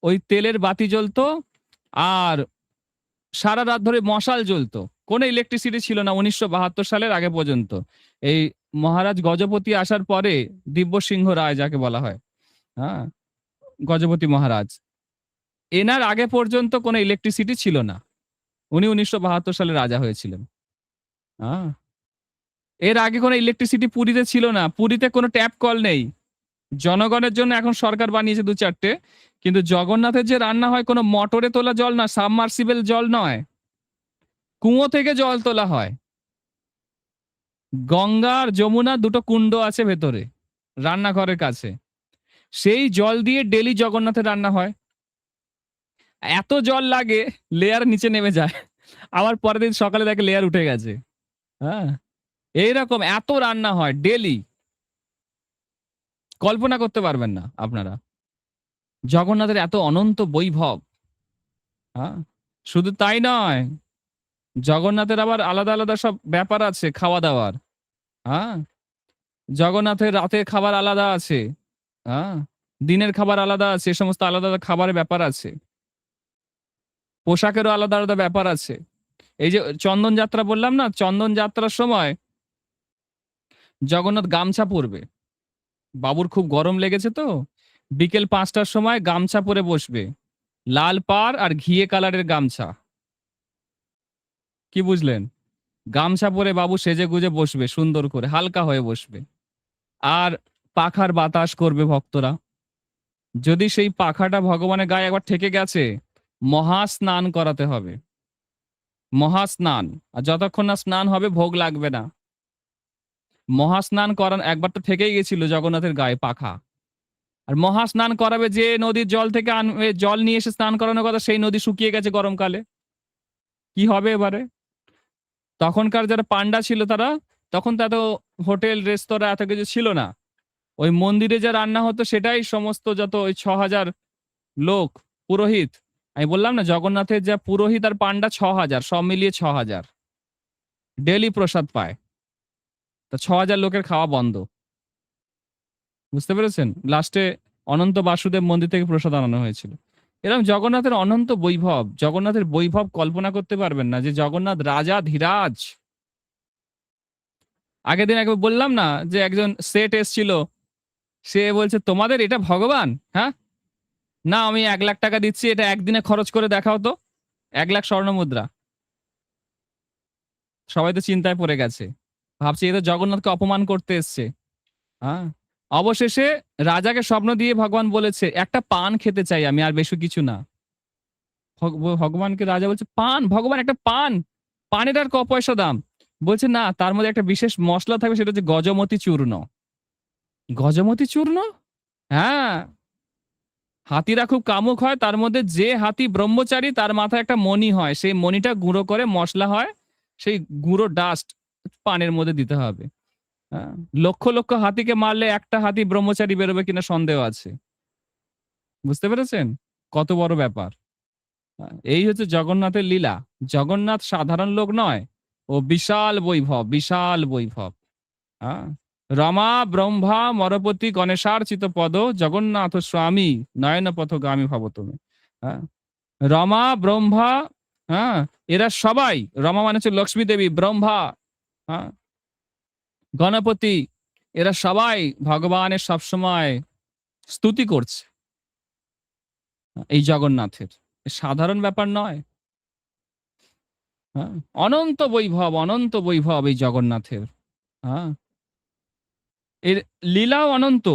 ওই তেলের বাতি জ্বলতো আর সারা রাত ধরে মশাল জ্বলতো। কোনো ইলেকট্রিসিটি ছিল না 1972 সালের আগে পর্যন্ত। এই মহারাজ গজপতি আসার পরে, দিব্য সিংহ রায় যাকে বলা হয়, হ্যাঁ, গজপতি মহারাজ, এনার আগে পর্যন্ত কোনো ইলেকট্রিসিটি ছিল না। উনি 1972 সালে রাজা হয়েছিলেন। হ্যাঁ, এর আগে কোনো ইলেকট্রিসিটি পুরীতে ছিল না। পুরীতে কোনো ট্যাপ কল নেই। জনগণের জন্য এখন সরকার বানিয়েছে 2-4টে, কিন্তু জগন্নাথের যে রান্না হয় কোনো মোটরে তোলা জল না, সাবমার্সিবল জল নয়, কুয়ো থেকে জল তোলা হয়। গঙ্গা আর যমুনা দুটো কুণ্ড আছে ভেতরে রান্নাঘরের কাছে, সেই জল দিয়ে ডেলি জগন্নাথের রান্না হয়। এত জল লাগে লেয়ার নিচে নেমে যায়, আবার পরের দিন সকালে দেখে লেয়ার উঠে গেছে। হ্যাঁ, এইরকম এত রান্না হয় ডেলি, কল্পনা করতে পারবেন না আপনারা। জগন্নাথের এত অনন্ত বৈভব। হ্যাঁ, শুধু তাই নয়, জগন্নাথের আবার আলাদা আলাদা সব ব্যাপার আছে খাওয়া দাওয়ার। হ্যাঁ, জগন্নাথের রাতের খাবার আলাদা আছে। হ্যাঁ, দিনের খাবার আলাদা আছে, এ সমস্ত আলাদা আলাদা খাবারের ব্যাপার আছে। পোশাকেরও আলাদা আলাদা ব্যাপার আছে। এই যে চন্দন যাত্রা বললাম না, চন্দন যাত্রার সময় জগন্নাথ গামছা পরবে। বাবুর খুব গরম লেগেছে তো বিকেল 5টার সময় গামছা পরে বসবে, লাল পাড় আর ঘিয়ে কালারের গামছা। কি বুঝলেন? গামছা পরে বাবু সেজে গুজে বসবে, সুন্দর করে হালকা হয়ে বসবে। আর পাখার বাতাস করবে ভক্তরা। যদি সেই পাখাটা ভগবানের গায়ে একবার ঠেকে গেছে, মহা স্নান করাতে হবে। মহা স্নান। আর যতক্ষণ না স্নান হবে ভোগ লাগবে না। মহা স্নান করান, একবার তো ঠেকেই গেছিল জগন্নাথের গায়ে পাখা। আর মহা স্নান করাবে, যে নদীর জল থেকে আনবে, জল নিয়ে এসে স্নান করানোর কথা, সেই নদী শুকিয়ে গেছে গরমকালে। কি হবে এবারে? তখনকার যারা পান্ডা ছিল তারা, তখন তো এত হোটেল রেস্তোরাঁ এত কিছু ছিল না। ওই মন্দিরে যা রান্না হতো সেটাই সমস্ত, যত ওই 6000 লোক পুরোহিত। আমি বললাম না জগন্নাথের যা পুরোহিত আর পান্ডা 6000, সব মিলিয়ে 6000 ডেলি প্রসাদ পায়। তা 6000 লোকের খাওয়া বন্ধ। বুঝতে পেরেছেন? লাস্টে অনন্ত বাসুদেব মন্দির থেকে প্রসাদ আনানো হয়েছিল। এরকম জগন্নাথের অনন্ত বৈভব, জগন্নাথের বৈভব কল্পনা করতে পারবেন না, যে জগন্নাথ রাজা ধীরাজ। আগের দিন একবার বললাম না যে একজন সেট এসছিল, সে বলছে তোমাদের এটা ভগবান? হ্যাঁ, না আমি 1 লাখ টাকা দিচ্ছি, এটা একদিনে খরচ করে দেখাও তো। 1 লাখ স্বর্ণ মুদ্রা। সবাই তো চিন্তায় পড়ে গেছে, ভাবছি এ তো জগন্নাথকে অপমান করতে এসছে। হ্যাঁ, অবশেষে রাজাকে স্বপ্ন দিয়ে ভগবান বলেছে একটা পান খেতে চাই আমি, আর বেশি কিছু না। ভগবানকে রাজা বলছে পান, ভগবান একটা পান, পানের আর ক পয়সা দাম? বলছে না, তার মধ্যে একটা বিশেষ মশলা থাকবে, সেটা হচ্ছে গজমতি চূর্ণ। গজমতি চূর্ণ? হ্যাঁ। হাতিরা খুব কামুক হয়, তার মধ্যে যে হাতি ব্রহ্মচারী তার মাথায় একটা মণি হয়, সেই মণিটা গুঁড়ো করে মশলা হয়, সেই গুঁড়ো ডাস্ট পানের মধ্যে দিতে হবে। হ্যাঁ, লক্ষ লক্ষ হাতিকে মারলে একটা হাতি ব্রহ্মচারী বেরোবে কিনা সন্দেহ আছে। বুঝতে পেরেছেন কত বড় ব্যাপার? এই হচ্ছে জগন্নাথের লীলা। জগন্নাথ সাধারণ লোক নয়, ও বিশাল বৈভব, বিশাল বৈভব। হ্যাঁ, রমা ব্রহ্মা মরপতি গণেশার্চিত পদ জগন্নাথ স্বামী নয়ন পথগামী ভব তুমি। হ্যাঁ, রমা ব্রহ্মা, হ্যাঁ, এরা সবাই, রমা মানে হচ্ছে লক্ষ্মী দেবী, ব্রহ্মা, হ্যাঁ, গণপতি, এরা সবাই ভগবানের সবসময় স্তুতি করছে এই জগন্নাথের। সাধারণ ব্যাপার নয়। হ্যাঁ, অনন্ত বৈভব, অনন্ত বৈভব এই জগন্নাথের। হ্যাঁ, এর লীলাও অনন্ত,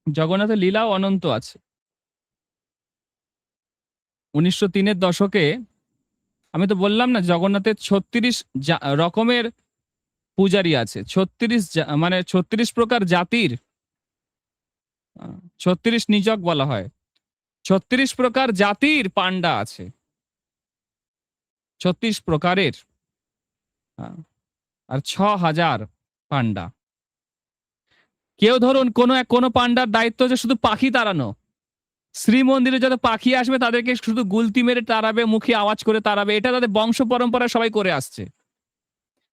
জগন্নাথের লীলাও অনন্ত আছে। 1903-এর দশকে আমি তো বললাম না, জগন্নাথের 36 রকমের পূজারী আছে, 36 মানে 36 প্রকার জাতির, 36 নিযক বলা হয়, 36 প্রকার জাতির পান্ডা আছে, 36 প্রকারের। আর 6000 পান্ডা। কেউ ধরুন কোনো পান্ডার দায়িত্ব হচ্ছে শুধু পাখি তাড়ানো। শ্রীমন্দিরে যত পাখি আসবে তাদেরকে শুধু গুলতি মেরে তাড়াবে, মুখে আওয়াজ করে তাড়াবে, এটা তাদের বংশ পরম্পরায় সবাই করে আসছে।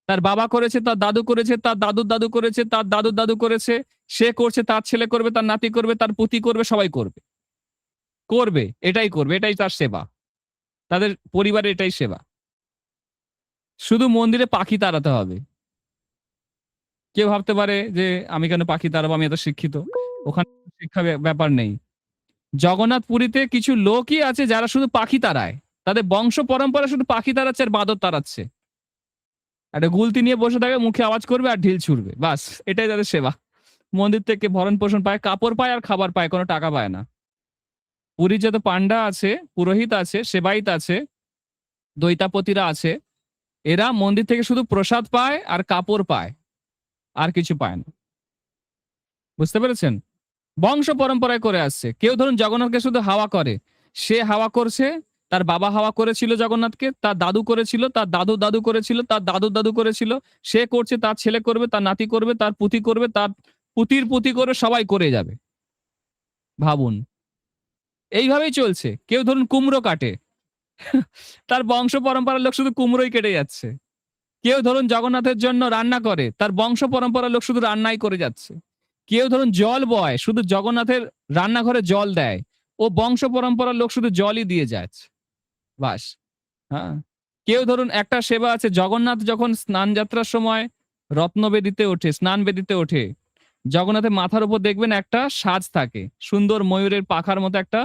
তার বাবা করেছে, তার দাদু করেছে, তার দাদুর দাদু করেছে, তার দাদুর দাদু করেছে, সে করছে, তার ছেলে করবে, তার নাতি করবে, তার পুতি করবে, সবাই করবে, করবে, এটাই করবে, এটাই তার সেবা, তাদের পরিবারের এটাই সেবা। শুধু মন্দিরে পাখি তাড়াতে হবে। কেউ ভাবতে পারে যে আমি কেন পাখি তাড়াবো, আমি এত শিক্ষিত। ওখানে শিক্ষা ব্যাপার নেই। জগন্নাথ পুরীতে কিছু লোকই আছে যারা শুধু পাখি তাড়ায়, তাদের বংশ পরম্পরা শুধু পাখি তাড়াচ্ছে আর বাদর তাড়াচ্ছে। একটা গুলতি নিয়ে বসে থাকে, মুখে আওয়াজ করবে আর ঢিল ছুড়বে, বাস, এটাই তাদের সেবা। মন্দির থেকে ভরণ পোষণ পায়, কাপড় পায় আর খাবার পায়, কোনো টাকা পায় না। পুরীর যত পান্ডা আছে, পুরোহিত আছে, সেবায়িত আছে, দৈতাপতিরা আছে, এরা মন্দির থেকে শুধু প্রসাদ পায় আর কাপড় পায়, আর কিছু পায় না। বুঝতে পেরেছেন? বংশ পরম্পরায় করে আসছে। কেউ ধরুন জগন্নাথকে শুধু হাওয়া করে, সে হাওয়া করছে, তার বাবা হাওয়া করেছিল জগন্নাথকে, তার দাদু করেছিল, তার দাদু দাদু করেছিল, তার দাদুর দাদু করেছিল, সে করছে, তার ছেলে করবে, তার নাতি করবে, তার পুতি করবে, তার পুতির পুতি করবে, সবাই করে যাবে। ভাবুন, এইভাবেই চলছে। কেউ ধরুন কুমড়ো কাটে, তার বংশ পরম্পরার লোক শুধু কুমড়োই কেটে যাচ্ছে। কেউ ধরুন জগন্নাথের জন্য রান্না করে, তার বংশ পরম্পরার লোক শুধু রান্নাই করে যাচ্ছে। কেউ ধরুন জল বয়, শুধু জগন্নাথের রান্নাঘরে জল দেয়, ও বংশ পরম্পরার লোক শুধু জলই দিয়ে যাচ্ছে, বাস। হ্যাঁ, কেউ ধরুন একটা সেবা আছে, জগন্নাথ যখন স্নান যাত্রার সময় রত্নবেদিতে ওঠে, স্নান বেদিতে ওঠে, জগন্নাথের মাথার উপর দেখবেন একটা সাজ থাকে, সুন্দর ময়ূরের পাখার মতো একটা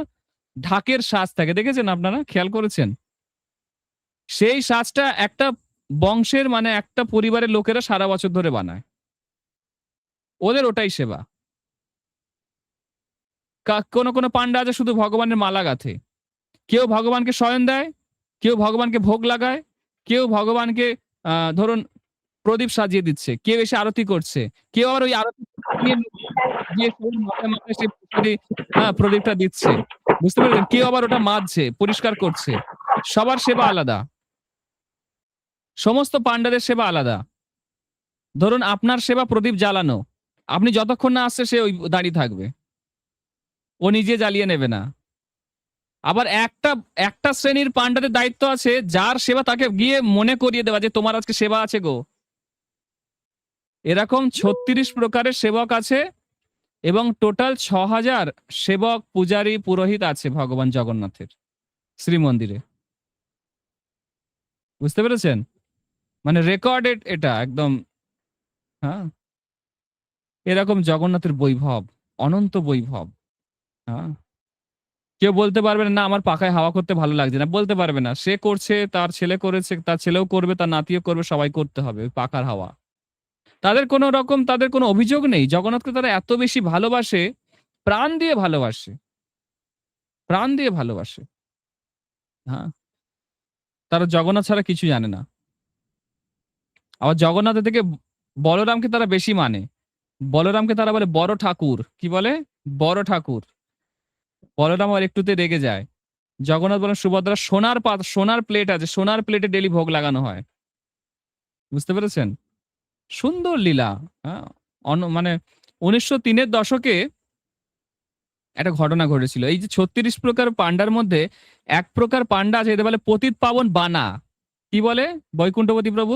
ঢাকের সাজ থাকে, দেখেছেন আপনারা, খেয়াল করেছেন? সেই সাজটা একটা বংশের, মানে একটা পরিবারের লোকেরা সারা বছর ধরে বানায়, ওদের ওটাই সেবা। কোন কোন পান্ডা আছে শুধু ভগবানের মালা গাঁথে, কেউ ভগবানকে শয়ন দেয়, কেউ ভগবানকে ভোগ লাগায়, কেউ ভগবানকে ধরুন প্রদীপ সাজিয়ে দিচ্ছে, কেউ এসে আরতি করছে, কেউ আবার ওই আরতি নিয়ে গিয়ে মাথায় মাথায় সে প্রদীপটা দিচ্ছে। বুঝতে পেরেছেন? কেউ আবার ওটা মাজছে, পরিষ্কার করছে। সবার সেবা আলাদা, সমস্ত পান্ডাদের সেবা আলাদা। ধরুন আপনার সেবা প্রদীপ জ্বালানো, আপনি যতক্ষণ না আসছে সে ওই দাঁড়িয়ে থাকবে, ও নিজে জ্বালিয়ে নেবে না। আবার একটা একটা শ্রেণীর পান্ডাদের দায়িত্ব আছে, যার সেবা তাকে গিয়ে মনে করিয়ে দেওয়া যে তোমার আজকে সেবা আছে গো। এরকম 36 প্রকারের সেবক আছে, এবং টোটাল 6000 সেবক, পূজারী, পুরোহিত আছে ভগবান জগন্নাথের শ্রীমন্দিরে। বুঝতে পেরেছেন? মানে রেকর্ডেড এটা একদম। হ্যাঁ, এরকম জগন্নাথের বৈভব, অনন্ত বৈভব। হ্যাঁ, কেউ বলতে পারবে না আমার পাখায় হাওয়া করতে ভালো লাগছে না, বলতে পারবে না। সে করছে, তার ছেলে করেছে, তার ছেলেও করবে, তার নাতিও করবে, সবাই করতে হবে ওই পাখার হাওয়া। তাদের কোনো অভিযোগ নেই। জগন্নাথকে তারা এত বেশি ভালোবাসে, প্রাণ দিয়ে ভালোবাসে, প্রাণ দিয়ে ভালোবাসে। হ্যাঁ, তারা জগন্নাথ ছাড়া কিছু জানে না। আবার জগন্নাথের থেকে বলরামকে তারা বেশি মানে। বলরামকে তারা বলে বড় ঠাকুর। কি বলে? বড় ঠাকুর। বলরাম আবার একটুতে রেগে যায়। জগন্নাথ বলেন সুভদ্রা সোনার প্লেট আছে, সোনার প্লেটে ডেলি ভোগ লাগানো হয়। বুঝতে পেরেছেন? সুন্দর লীলা। হ্যাঁ, মানে 1903-এর দশকে একটা ঘটনা ঘটেছিল। এই যে 36 প্রকার পান্ডার মধ্যে এক প্রকার পান্ডা আছে, এদের বলে পতিত পাবন বানা। কি বলে? বৈকুণ্ঠপতি প্রভু,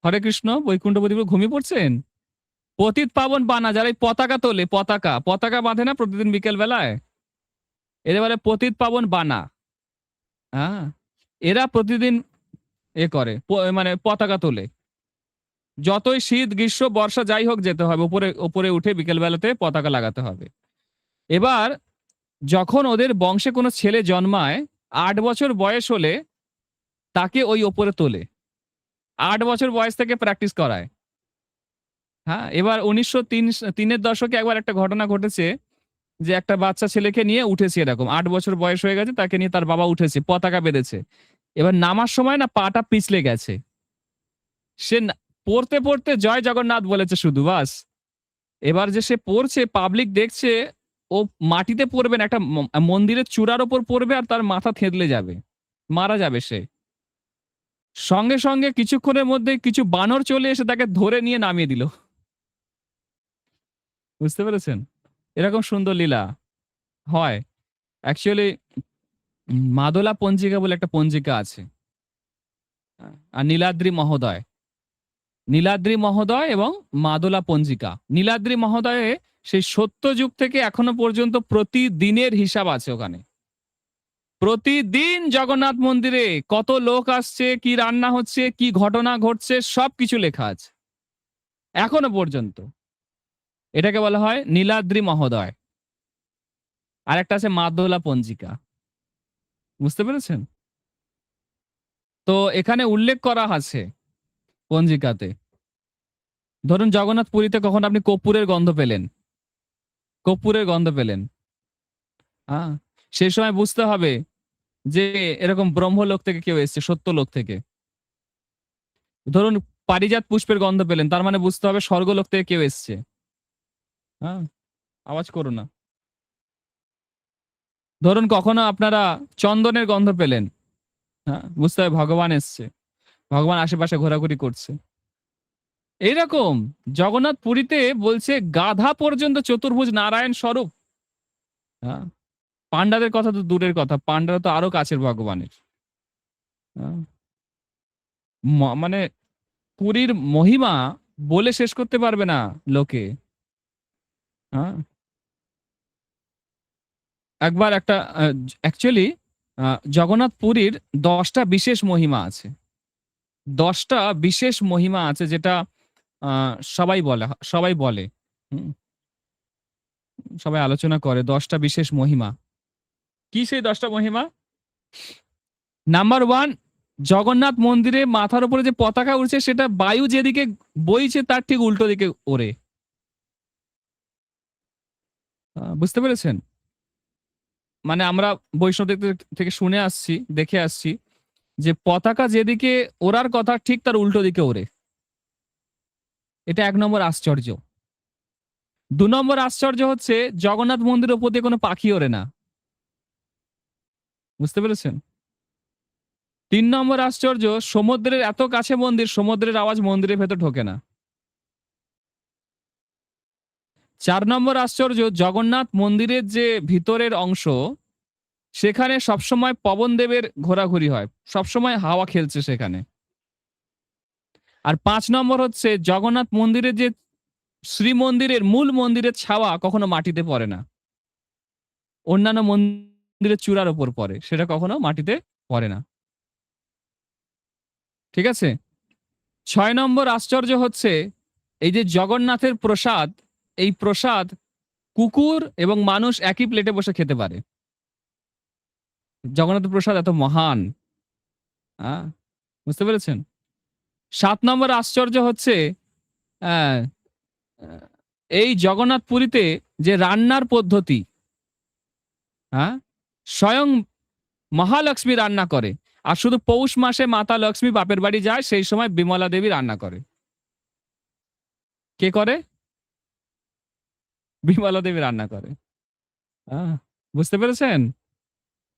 হরে কৃষ্ণ, বৈকুণ্ঠপতি প্রভু ঘুমিয়ে পড়ছেন? পতিত পাবন বানা, যারা এই পতাকা তোলে, পতাকা বাঁধে না প্রতিদিন বিকেল বেলায়, এদের বলে পতিত পাবন বানা। হ্যাঁ, এরা প্রতিদিন করে, মানে পতাকা তোলে। যতই শীত গ্রীষ্ম বর্ষা যাই হোক যেতে হবে, উপরে উপরে উঠে বিকেল বেলাতে পতাকা লাগাতে হবে। এবার যখন ওদের বংশে কোনো ছেলে জন্মায়, 8 বছর বয়স হলে তাকে ওই ওপরে তোলে। 8 বছর বয়স থেকে প্র্যাকটিস করায়। হ্যাঁ, এবার 1903-এর দশকে একবার একটা ঘটনা ঘটেছে যে একটা বাচ্চা ছেলেকে নিয়ে উঠেছে, এরকম 8 বছর বয়স হয়ে গেছে, তাকে নিয়ে তার বাবা উঠেছে, পতাকা বেঁধেছে। এবার নামার সময় না পাটা পিছলে গেছে। সে পড়তে পড়তে জয় জগন্নাথ বলেছে শুধু, বাস। এবার যে সে পড়ছে, পাবলিক দেখছে, ও মাটিতে পড়বে না, একটা মন্দিরের চূড়ার ওপর পড়বে আর তার মাথা থেঁতলে যাবে, মারা যাবে সে। সঙ্গে সঙ্গে কিছুক্ষণের মধ্যে কিছু বানর চলে এসে তাকে ধরে নিয়ে নামিয়ে দিল। বুঝতে পেরেছেন? এরকম সুন্দর লীলা হয়। অ্যাকচুয়ালি মাদলা পঞ্জিকা বলে একটা পঞ্জিকা আছে। আর নীলাদ্রি মহোদয় এবং মাদলা পঞ্জিকা। নীলাদ্রি মহোদয়ে সেই সত্যযুগ থেকে এখনো পর্যন্ত প্রতিদিনের হিসাব আছে ওখানে। প্রতিদিন জগন্নাথ মন্দিরে কত লোক আসছে, কি রান্না হচ্ছে, কি ঘটনা ঘটছে, সবকিছু লেখা আছে এখনো পর্যন্ত। এটাকে বলা হয় নীলাদ্রি মহোদয়। আর একটা আছে মাদলা পঞ্জিকা। বুঝতে পেরেছেন? তো এখানে উল্লেখ করা আছে পঞ্জিকাতে। ধরুন জগন্নাথ পুরীতে কখন আপনি কর্পূরের গন্ধ পেলেন, কর্পূরের গন্ধ পেলেন, হ্যাঁ, সেই সময় বুঝতে হবে যে এরকম ব্রহ্মলোক থেকে কেউ এসছে, সত্যলোক থেকে। ধরুন পারিজাত পুষ্পের গন্ধ পেলেন, তার মানে বুঝতে হবে স্বর্গলোক থেকে কেউ এসছে। হ্যাঁ, আওয়াজ করো না। ধরুন কখনো আপনারা চন্দনের গন্ধ পেলেন, হ্যাঁ, বুঝতে হবে ভগবান এসছে, ভগবান আশেপাশে ঘোরাঘুরি করছে। এইরকম জগন্নাথ পুরীতে বলছে গাধা পর্যন্ত চতুর্ভুজ নারায়ণ স্বরূপ। হ্যাঁ, পান্ডাদের কথা তো দূরের কথা, পান্ডারা তো আরো কাছের ভগবানের। হ্যাঁ, মানে পুরীর মহিমা বলে শেষ করতে পারবে না লোকে। হ্যাঁ, একবার একটা অ্যাকচুয়ালি জগন্নাথ পুরীর 10টা বিশেষ মহিমা আছে। 10টা বিশেষ মহিমা আছে, যেটা সবাই বলে। হুম, সবাই আলোচনা করে 10টা বিশেষ মহিমা। কি সেই 10টা মহিমা? নাম্বার 1, জগন্নাথ মন্দিরে মাথার উপরে যে পতাকা উড়ছে সেটা বায়ু যেদিকে বইছে তার ঠিক উল্টো দিকে ওড়ে। বুঝতে পেরেছেন? মানে আমরা বৈষ্ণব থেকে শুনে আসছি, দেখে আসছি যে পতাকা যেদিকে ওড়ার কথা ঠিক তার উল্টো দিকে ওড়ে। এটা 1 নম্বর আশ্চর্য। 2 নম্বর আশ্চর্য হচ্ছে জগন্নাথ মন্দিরের উপর দিয়ে কোনো পাখি ওড়ে না। বুঝতে পেরেছেন? 3 নম্বর আশ্চর্য, সমুদ্রের এত কাছে মন্দির, সমুদ্রের আওয়াজ মন্দিরের ভেতর ঢোকে না। 4 নম্বর আশ্চর্য, জগন্নাথ মন্দিরের যে ভিতরের অংশ, সেখানে সবসময় পবনদেবের ঘোরাঘুরি হয়, সবসময় হাওয়া খেলছে সেখানে। আর 5 নম্বর হচ্ছে জগন্নাথ মন্দিরের যে শ্রীমন্দিরের মূল মন্দিরের ছাওয়া কখনো মাটিতে পড়ে না, অন্যান্য মন্দিরের চূড়ার উপর পড়ে, সেটা কখনো মাটিতে পড়ে না। ঠিক আছে? 6 নম্বর আশ্চর্য হচ্ছে এই যে জগন্নাথের প্রসাদ, এই প্রসাদ কুকুর এবং মানুষ একই প্লেটে বসে খেতে পারে। জগন্নাথের প্রসাদ এত মহান। হ্যাঁ, বুঝতে পেরেছেন? 7 নম্বর আশ্চর্য হচ্ছে আহ, এই জগন্নাথ পুরীতে যে রান্নার পদ্ধতি, হ্যাঁ, স্বয়ং মহালক্ষ্মী রান্না করে। আর শুধু পৌষ মাসে মাতা লক্ষ্মী বাপের বাড়ি যায়, সেই সময় বিমলা দেবী রান্না করে। কে করে? বিমলা দেবী রান্না করে। আহ, বুঝতে পেরেছেন?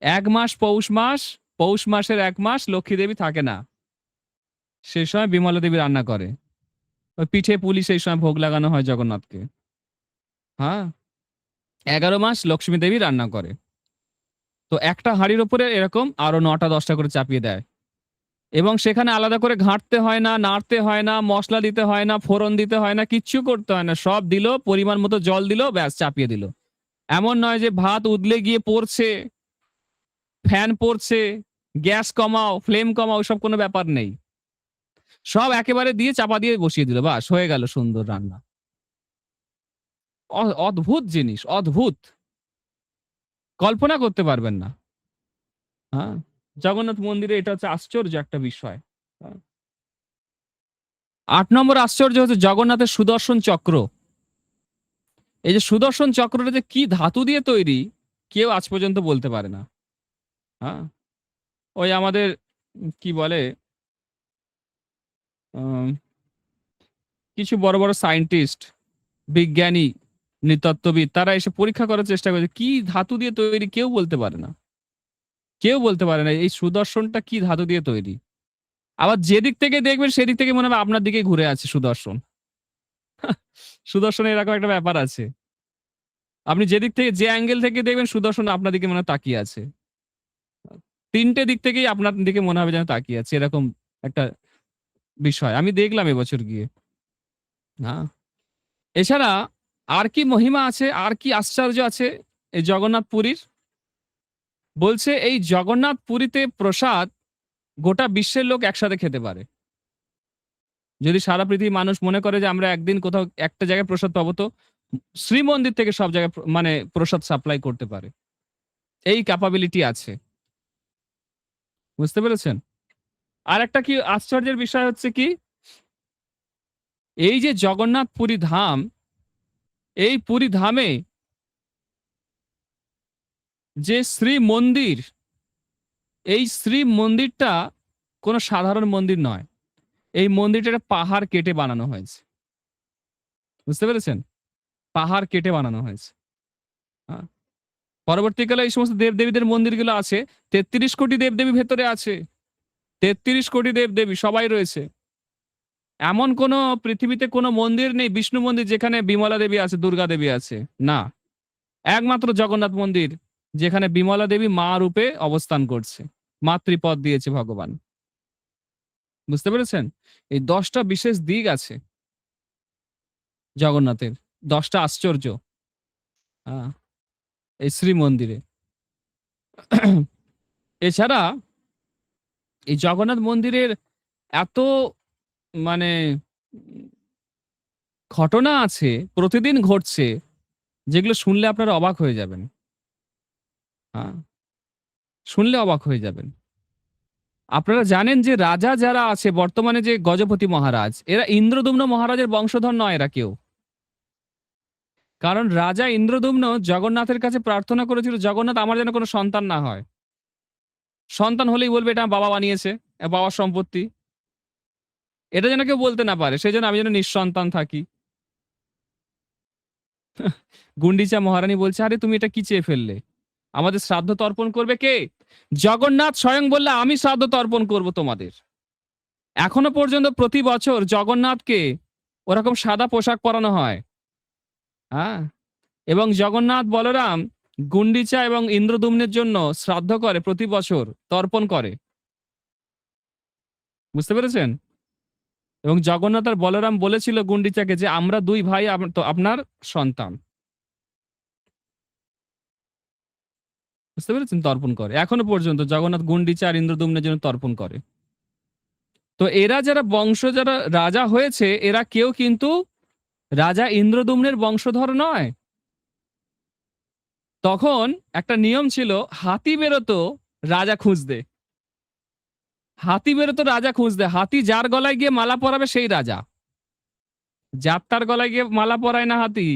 এক মাস পৌষ মাস, পৌষ মাসের এক মাস লক্ষ্মী দেবী থাকে না, সেই সময় বিমলা দেবী রান্না করে। ওই পিঠে পুলি সেই সময় ভোগ লাগানো হয় জগন্নাথকে। হ্যাঁ, 11 মাস লক্ষ্মী দেবী রান্না করে। তো একটা হাঁড়ির উপরে এরকম আরো 9টা 10টা করে চাপিয়ে দেয়, এবং সেখানে আলাদা করে ঘাঁটতে হয় না, নাড়তে হয় না, মশলা দিতে হয় না, ফোড়ন দিতে হয় না, কিচ্ছু করতে হয় না। সব দিল, পরিমাণ মতো জল দিল, ব্যাস চাপিয়ে দিল। এমন নয় যে ভাত উদলে গিয়ে পড়ছে, ফ্যান পড়ছে, গ্যাস কমাও, ফ্লেম কমাও, সব কোনো ব্যাপার নেই। সব একেবারে দিয়ে চাপা দিয়ে বসিয়ে দিল, বাস হয়ে গেল সুন্দর রান্না। অদ্ভুত জিনিস, অদ্ভুত, কল্পনা করতে পারবেন না। হ্যাঁ, জগন্নাথ মন্দিরে এটা হচ্ছে আশ্চর্য একটা বিষয়। 8 নম্বর আশ্চর্য হচ্ছে জগন্নাথের সুদর্শন চক্র। এই যে সুদর্শন চক্রটা যে কি ধাতু দিয়ে তৈরি, কেউ আজ পর্যন্ত বলতে পারে না। হ্যাঁ, ওই আমাদের কি বলে, উম, কিছু বড় বড় সায়েন্টিস্ট, বিজ্ঞানী, নৃতত্ত্ববিদ, তারা এসে পরীক্ষা করার চেষ্টা করেছে কি ধাতু দিয়ে তৈরি, কেউ বলতে পারে না। কেউ বলতে পারে না এই সুদর্শনটা কি ধাতু দিয়ে তৈরি। আবার যেদিক থেকে দেখবেন সেদিক থেকে মনে হবে আপনার দিকে ঘুরে আছে সুদর্শন। সুদর্শন এরকম একটা ব্যাপার আছে, আপনি যেদিক থেকে যে অ্যাঙ্গেল থেকে দেখবেন সুদর্শন আপনার দিকে মনে হয় তাকিয়ে আছে। 3টে দিক থেকেই আপনার দিকে মনে হবে যেন তাকিয়ে আছে, এরকম একটা বিষয় আমি দেখলাম এবছর গিয়ে। হ্যাঁ, এছাড়া আর কি মহিমা আছে, আর কি আশ্চর্য আছে এই জগন্নাথ পুরীর? বলছে এই জগন্নাথ পুরীতে প্রসাদ গোটা বিশ্বের লোক একসাথে খেতে পারে। যদি সারা পৃথিবীর মানুষ মনে করে যে আমরা একদিন কোথাও একটা জায়গায় প্রসাদ পাবো, তো শ্রীমন্দির থেকে সব জায়গায় মানে প্রসাদ সাপ্লাই করতে পারে, এই ক্যাপাবিলিটি আছে। বুঝতে পেরেছেন? আর একটা কি আশ্চর্যের বিষয় হচ্ছে কি, এই যে জগন্নাথ পুরী ধাম, এই পুরী ধামে যে শ্রী মন্দির, এই শ্রী মন্দিরটা কোনো সাধারণ মন্দির নয়। এই মন্দিরটা একটা পাহাড় কেটে বানানো হয়েছে। বুঝতে পেরেছেন? পাহাড় কেটে বানানো হয়েছে। হ্যাঁ, পরবর্তীকালে এই সমস্ত দেবদেবীদের মন্দিরগুলো আছে, 33 কোটি দেবদেবী ভেতরে আছে। 33 কোটি দেবদেবী সবাই রয়েছে। এমন কোন পৃথিবীতে কোনো মন্দির নেই, বিষ্ণু মন্দির, যেখানে বিমলা দেবী আছে, দুর্গা দেবী আছে, না। একমাত্র জগন্নাথ মন্দির যেখানে বিমলা দেবী মা রূপে অবস্থান করছে, মাতৃপদ দিয়েছে ভগবান। বুঝতে পেরেছেন? এই 10টা বিশেষ দিক আছে জগন্নাথের, 10টা আশ্চর্য। হ্যাঁ, এই শ্রী মন্দিরে। এছাড়া এই জগন্নাথ মন্দিরের এত মানে ঘটনা আছে, প্রতিদিন ঘটছে, যেগুলো শুনলে আপনারা অবাক হয়ে যাবেন। হ্যাঁ, শুনলে অবাক হয়ে যাবেন। আপনারা জানেন যে রাজা যারা আছে বর্তমানে, যে গজপতি মহারাজ, এরা ইন্দ্রদুম্ন মহারাজের বংশধর নয় এরা কেউ। কারণ রাজা ইন্দ্রদুম্ন জগন্নাথের কাছে প্রার্থনা করেছিল, জগন্নাথ আমার যেন কোনো সন্তান না হয়, সন্তান হলেই বলবে এটা আমার বাবা বানিয়েছে, বাবার সম্পত্তি, এটা যেন কেউ বলতে না পারে, সেই জন্য আমি যেন নিঃসন্তান থাকি। গুন্ডিচা মহারানী বলছে, আরে তুমি এটা কি চেয়ে ফেললে, আমাদের শ্রাদ্ধ তর্পণ করবে কে? জগন্নাথ স্বয়ং বললে আমি শ্রাদ্ধ তর্পণ করব তোমাদের। এখনো পর্যন্ত প্রতি বছর জগন্নাথকে ওরকম সাদা পোশাক পরানো হয়। হ্যাঁ, এবং জগন্নাথ বলরাম গুন্ডিচা এবং ইন্দ্রদুম্নের জন্য শ্রাদ্ধ করে, প্রতি বছর তর্পণ করে। বুঝতে পেরেছেন? এবং জগন্নাথ আর বলরাম বলেছিল গুন্ডিচাকে যে আমরা দুই ভাই আপনার সন্তান। বুঝতে পেরেছেন? তর্পণ করে এখনো পর্যন্ত জগন্নাথ গুন্ডিচা আর ইন্দ্রদুম্নের জন্য তর্পণ করে। তো এরা যারা বংশ, যারা রাজা হয়েছে, এরা কেউ কিন্তু রাজা ইন্দ্রদুম্নের বংশধর নয়। তখন একটা নিয়ম ছিল, হাতি বেরোতো রাজা খুঁজতে, হাতি বেরোতো রাজা খুঁজতে, হাতি যার গলায় গিয়ে মালা পরাবে সেই রাজা। যাত্রার গলায় গিয়ে মালা পরায় না হাতি,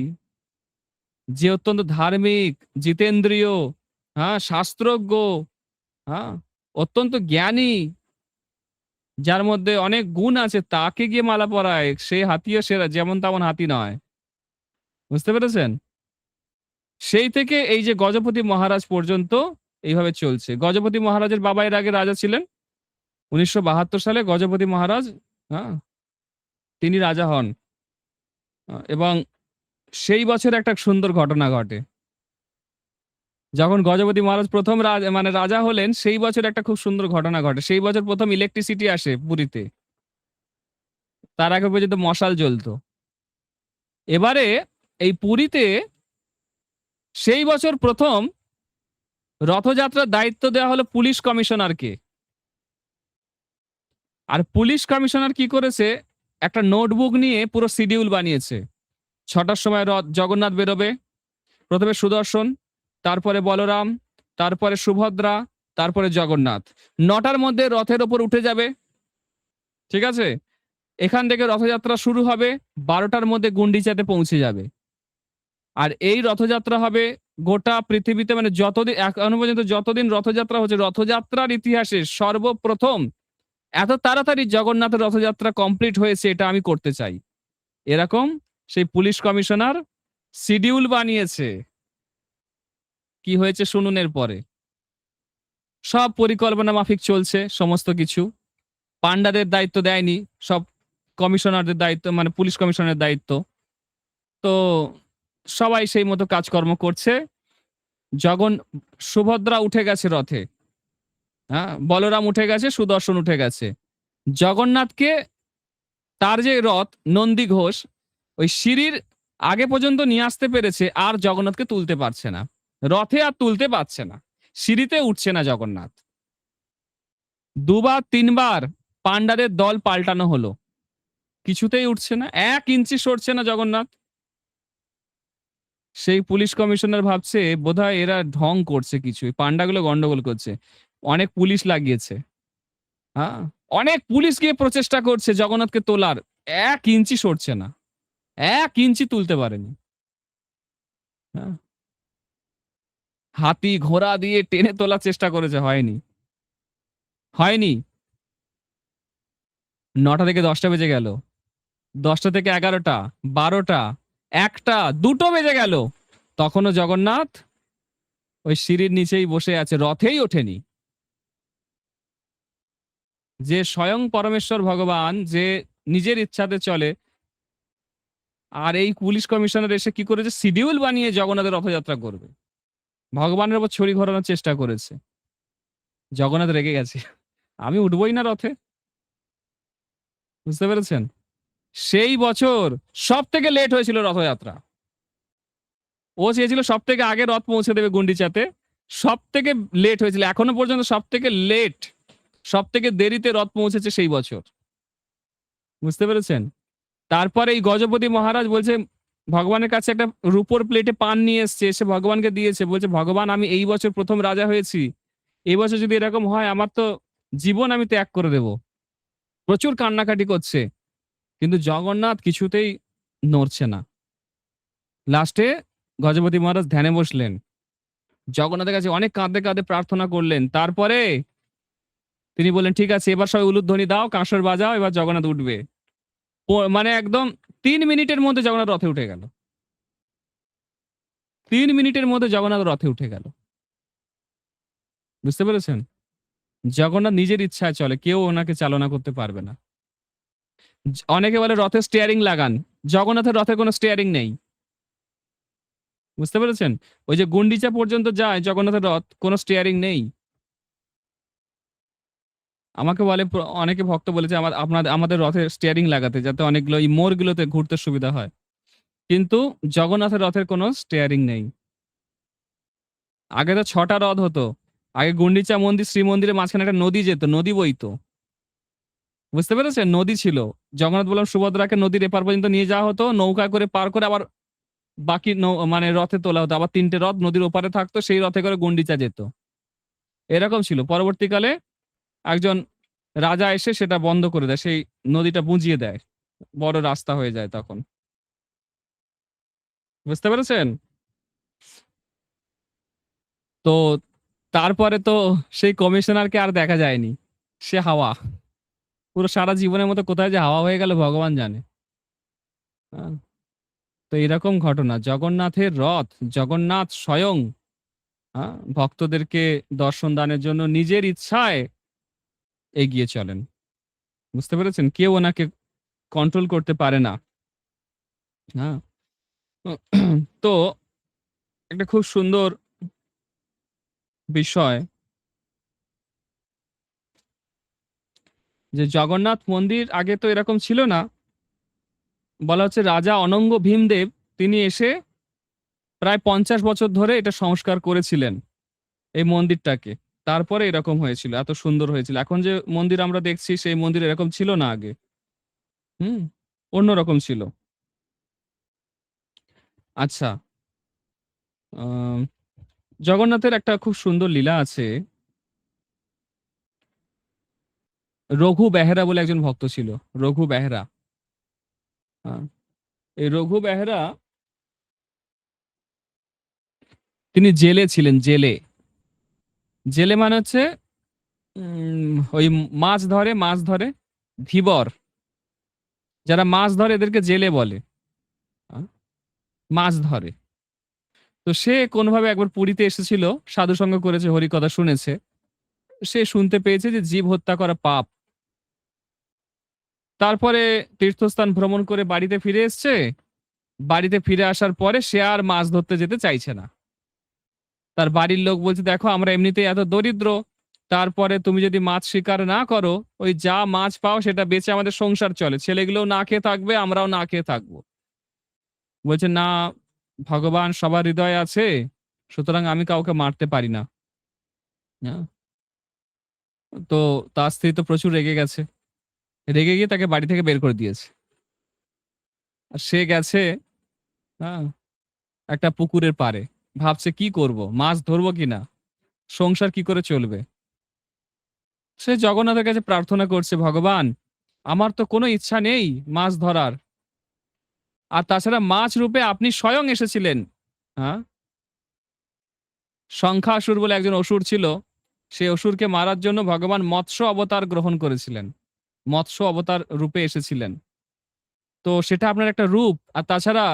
যে অত্যন্ত ধার্মিক, জিতেন্দ্রীয়, হ্যাঁ, শাস্ত্রজ্ঞ, হ্যাঁ, অত্যন্ত জ্ঞানী, যার মধ্যে অনেক গুণ আছে, তাকে গিয়ে মালা পরায়, সেই হাতিও সেরা, যেমন তেমন হাতি নয়। বুঝতে পেরেছেন? সেই থেকে এই যে গজপতি মহারাজ পর্যন্ত এইভাবে চলছে। গজপতি মহারাজের বাবা এর আগে রাজা ছিলেন। ১৯৭২ সালে গজপতি মহারাজ, হ্যাঁ, তিনি রাজা হন। এবং সেই বছর একটা সুন্দর ঘটনা ঘটে। যখন গজপতি মহারাজ প্রথম মানে রাজা হলেন, সেই বছর একটা খুব সুন্দর ঘটনা ঘটে। সেই বছর প্রথম ইলেকট্রিসিটি আসে পুরীতে। তার আগে পর্যন্ত মশাল জ্বলতো। এবারে এই পুরীতে সেই বছর প্রথম রথযাত্রার দায়িত্ব দেওয়া হলো পুলিশ কমিশনারকে। আর পুলিশ কমিশনার কি করেছে, একটা নোটবুক নিয়ে পুরো শিডিউল বানিয়েছে। ৬টার সময় রথ জগন্নাথ বেরোবে। প্রথমে সুদর্শন, তারপরে বলরাম, তারপরে সুভদ্রা, তারপরে জগন্নাথ। ৯টার মধ্যে রথের ওপর উঠে যাবে। ঠিক আছে? এখান থেকে রথযাত্রা শুরু হবে। ১২টার মধ্যে গুন্ডিচাতে পৌঁছে যাবে। আর এই রথযাত্রা হবে গোটা পৃথিবীতে, মানে যতদিন এখনো পর্যন্ত যতদিন রথযাত্রা হচ্ছে, রথযাত্রার ইতিহাসে সর্বপ্রথম এত তাড়াতাড়ি জগন্নাথের রথযাত্রা কমপ্লিট হয়েছে, এটা আমি করতে চাই। এরকম সেই পুলিশ কমিশনার শিডিউল বানিয়েছে। কি হয়েছে শুনুন এরপরে। সব পরিকল্পনা মাফিক চলছে সমস্ত কিছু। পান্ডাদের দায়িত্ব দেয়নি, সব কমিশনারদের দায়িত্ব, মানে পুলিশ কমিশনারের দায়িত্ব। তো সবাই সেই মতো কাজকর্ম করছে। যখন সুভদ্রা উঠে গেছে রথে, হ্যাঁ, বলরাম উঠে গেছে, সুদর্শন উঠে গেছে, জগন্নাথকে, তার যে রথ নন্দী ঘোষ, ওই সিঁড়ির আগে পর্যন্ত নিয়ে আসতে পেরেছে, আর জগন্নাথকে তুলতে পারছে না। রথে আর তুলতে পারছে না, সিঁড়িতে উঠছে না জগন্নাথ। দুবার তিনবার পান্ডাদের দল পাল্টানো হলো, কিছুতেই উঠছে না, ১ ইঞ্চি সরছে না জগন্নাথ। সেই পুলিশ কমিশনার ভাবছে বোধহয় এরা ঢং করছে, কিছু পান্ডাগুলো গন্ডগোল করছে। অনেক পুলিশ লাগিয়েছে, হ্যাঁ, অনেক পুলিশ গিয়ে প্রচেষ্টা করছে জগন্নাথকে তোলার, ১ ইঞ্চি সরছে না, ১ ইঞ্চি তুলতে পারেনি। হ্যাঁ, হাতি ঘোড়া দিয়ে টেনে তোলার চেষ্টা করেছে, হয়নি, হয়নি। ৯টা থেকে ১০টা বেজে গেল, ১০টা থেকে ১১টা, ১২টা, ১টা, ২টো বেজে গেল, তখনও জগন্নাথ ওই সিঁড়ির নিচেই বসে আছে, রথেই ওঠেনি। যে স্বয়ং পরমেশ্বর ভগবান, যে নিজের ইচ্ছাতে চলে, আর এই পুলিশ কমিশনার এসে কি করেছে, শিডিউল বানিয়ে জগন্নাথের রথযাত্রা করবে, ভগবানের উপর ছড়ি ঘোরানোর চেষ্টা করেছে। জগন্নাথ রেগে গেছে, আমি উঠবই না রথে। বুঝতে পেরেছেন? সেই বছর সব থেকে লেট হয়েছিল রথযাত্রা। ও চেয়েছিল সব থেকে আগে রথ পৌঁছে দেবে গুন্ডিচাতে, সব থেকে লেট হয়েছিল। এখনো পর্যন্ত সব থেকে লেট, সব থেকে দেরিতে রথ পৌঁছেছে সেই বছর। বুঝতে পেরেছেন? তারপরে এই গজপতি মহারাজ বলছে, ভগবানের কাছে একটা রূপোর প্লেটে পান নিয়ে এসছে, এসে ভগবানকে দিয়েছে, বলছে ভগবান আমি এই বছর প্রথম রাজা হয়েছি, এই বছর যদি এরকম হয় আমার তো জীবন আমি ত্যাগ করে দেব। প্রচুর কান্নাকাটি করছে, কিন্তু জগন্নাথ কিছুতেই নড়ছে না। লাস্টে গজপতি মহারাজ ধ্যানে বসলেন, জগন্নাথের কাছে অনেক কাঁদতে কাঁদতে প্রার্থনা করলেন। তারপরে তিনি বললেন ঠিক আছে, এবার সবাই উলুধ্বনি দাও, কাঁসর বাজাও, এবার জগন্নাথ উঠবে। মানে একদম ৩ মিনিটের মধ্যে জগন্নাথ রথে উঠে গেল। ৩ মিনিটের মধ্যে জগন্নাথ রথে উঠে গেল। বুঝতে পেরেছেন? জগন্নাথ নিজের ইচ্ছায় চলে, কেউ ওনাকে চালনা করতে পারবে না। অনেকে বলে রথে স্টিয়ারিং লাগান, জগন্নাথের রথে কোনো স্টিয়ারিং নেই। বুঝতে পেরেছেন? ওই যে গুন্ডিচা পর্যন্ত যায় জগন্নাথের রথ, কোনো স্টিয়ারিং নেই। আমাকে বলে, অনেকে ভক্ত বলেছে আমাদের রথে স্টিয়ারিং লাগাতে, যাতে অনেকগুলো এই মোড়গুলোতে ঘুরতে সুবিধা হয়। কিন্তু জগন্নাথের রথের কোনো স্টিয়ারিং নেই। আগে তো ৬টা রথ হতো। আগে গুন্ডিচা মন্দির, শ্রীমন্দিরের মাঝখানে একটা নদী যেত, নদী বইতো। বুঝতে পেরেছেন? নদী ছিল। জগন্নাথ বললাম সুভদ্রাকে নদীর এপার পর্যন্ত নিয়ে যাওয়া হতো, নৌকা করে পার করে আবার বাকি মানে রথে তোলা হতো, আবার ৩টে রথ নদীর ওপারে থাকতো, সেই রথে করে গুন্ডিচা যেত। এরকম ছিল। পরবর্তীকালে একজন রাজা এসে সেটা বন্ধ করে দেয়, সেই নদীটা বুঝিয়ে দেয়, বড় রাস্তা হয়ে যায় তখন। বুঝতে পেরেছেন? তো তারপরে তো সেই কমিশনারকে আর দেখা যায়নি, সে হাওয়া। পুরো সারা জীবনের মতো কোথায় যে হাওয়া হয়ে গেল ভগবান জানে। আহ, তো এরকম ঘটনা, জগন্নাথের রথ, জগন্নাথ স্বয়ং ভক্তদেরকে দর্শন দানের জন্য নিজের ইচ্ছায় এগিয়ে চলেন। বুঝতে পেরেছেন, কেউ ওনাকে কন্ট্রোল করতে পারে না। হ্যাঁ। তো একটা খুব সুন্দর বিষয় যে জগন্নাথ মন্দির আগে তো এরকম ছিল না। বলা হচ্ছে রাজা অনঙ্গ ভীমদেব তিনি এসে প্রায় 50 বছর ধরে এটা সংস্কার করেছিলেন এই মন্দিরটাকে। তারপরে এরকম হয়েছিল, এত সুন্দর হয়েছিল। এখন যে মন্দির আমরা দেখছি সেই মন্দির এরকম ছিল না আগে। হুম, অন্যরকম ছিল। আচ্ছা, আহ জগন্নাথের একটা খুব সুন্দর লীলা আছে। রঘু বেহেরা বলে একজন ভক্ত ছিল, রঘু বেহেরা। হ্যাঁ, এই রঘু বেহেরা তিনি জেলে ছিলেন, জেলে। জেলে মানে হচ্ছে ওই মাছ ধরে, মাছ ধরে ধীবর, যারা মাছ ধরে এদেরকে জেলে বলে। আহ, মাছ ধরে। তো সে কোনোভাবে একবার পুরীতে এসেছিল, সাধু সঙ্গ করেছে, হরিকথা শুনেছে। সে শুনতে পেয়েছে যে জীব হত্যা করা পাপ। তারপরে তীর্থস্থান ভ্রমণ করে বাড়িতে ফিরে এসছে। বাড়িতে ফিরে আসার পরে সে আর মাছ ধরতে যেতে চাইছে না। তার বাড়ির লোক বলছে, দেখো আমরা এমনিতেই এত দরিদ্র, তারপরে তুমি যদি মাছ শিকার না করো, ওই যা মাছ পাও সেটা বেচে আমাদের সংসার চলে, ছেলেগুলোও না খেয়ে থাকবে, আমরাও না খেয়ে থাকবো। বলছে না, ভগবান সবার হৃদয়ে আছে, সুতরাং আমি কাউকে মারতে পারি না। হ্যাঁ। তো তার স্ত্রী তো প্রচুর রেগে গেছে, রেগে গিয়ে তাকে বাড়ি থেকে বের করে দিয়েছে। আর সে গেছে, হ্যাঁ, একটা পুকুরের পাড়ে। ভাবছে কি করব, মাছ ধরবো কিনা, সংসার কি করে চলবে। সে জগন্নাথের কাছে প্রার্থনা করছে, ভগবান আমার তো কোনো ইচ্ছা নেই মাছ ধরার, আর তাছাড়া মাছ রূপে আপনি স্বয়ং এসেছিলেন। হ্যাঁ, শঙ্খাসুর বলে একজন অসুর ছিল, সেই অসুরকে মারার জন্য ভগবান মৎস্য অবতার গ্রহণ করেছিলেন, মৎস্য অবতার রূপে এসেছিলেন। তো সেটা আপনার একটা রূপ। আর তাছাড়া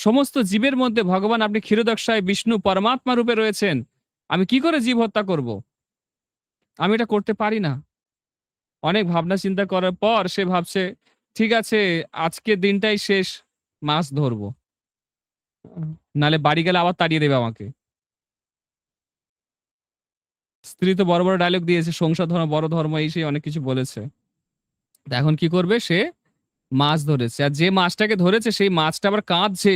সমস্ত জীবের মধ্যে ভগবান আপনি ক্ষীরোদক্ষায় বিষ্ণু পরমাত্মা রূপে রয়েছেন, আমি কি করে জীব হত্যা করব, আমি এটা করতে পারি না। অনেক ভাবনা চিন্তা করার পর সে ভাবছে, ঠিক আছে আজকে দিনটাই শেষ, মাছ ধরবো, নালে বাড়ি গেলে আবার তাড়িয়ে দেবে আমাকে। স্ত্রী তো বড় বড় ডায়লগ দিয়েছে, সংসার ধর্ম বড় ধর্ম, এই সেই অনেক কিছু বলেছে। তা এখন কি করবে, সে মাছ ধরেছে, আর যে মাছটাকে ধরেছে সেই মাছটা আবার কাঁদছে,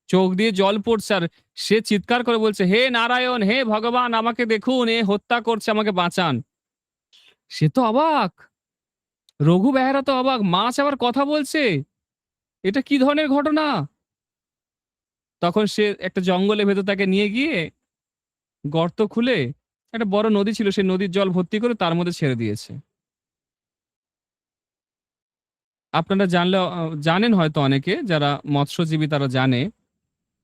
চোখ দিয়ে জল পড়ছে, আর সে চিৎকার করে বলছে, হে নারায়ণ, হে ভগবান আমাকে দেখুন, এ হত্যা করছে, আমাকে বাঁচান। সে তো অবাক, রঘু বেহারা তো অবাক, মাছ আবার কথা বলছে, এটা কি ধরনের ঘটনা। তখন সে একটা জঙ্গলের ভেতর তাকে নিয়ে গিয়ে গর্ত খুলে একটা বড় নদী ছিল, সেই নদীর জল ভর্তি করে তার মধ্যে ছেড়ে দিয়েছে। আপনারা জানলে জানেন হয়তো, অনেকে যারা মৎস্যজীবী তারা জানে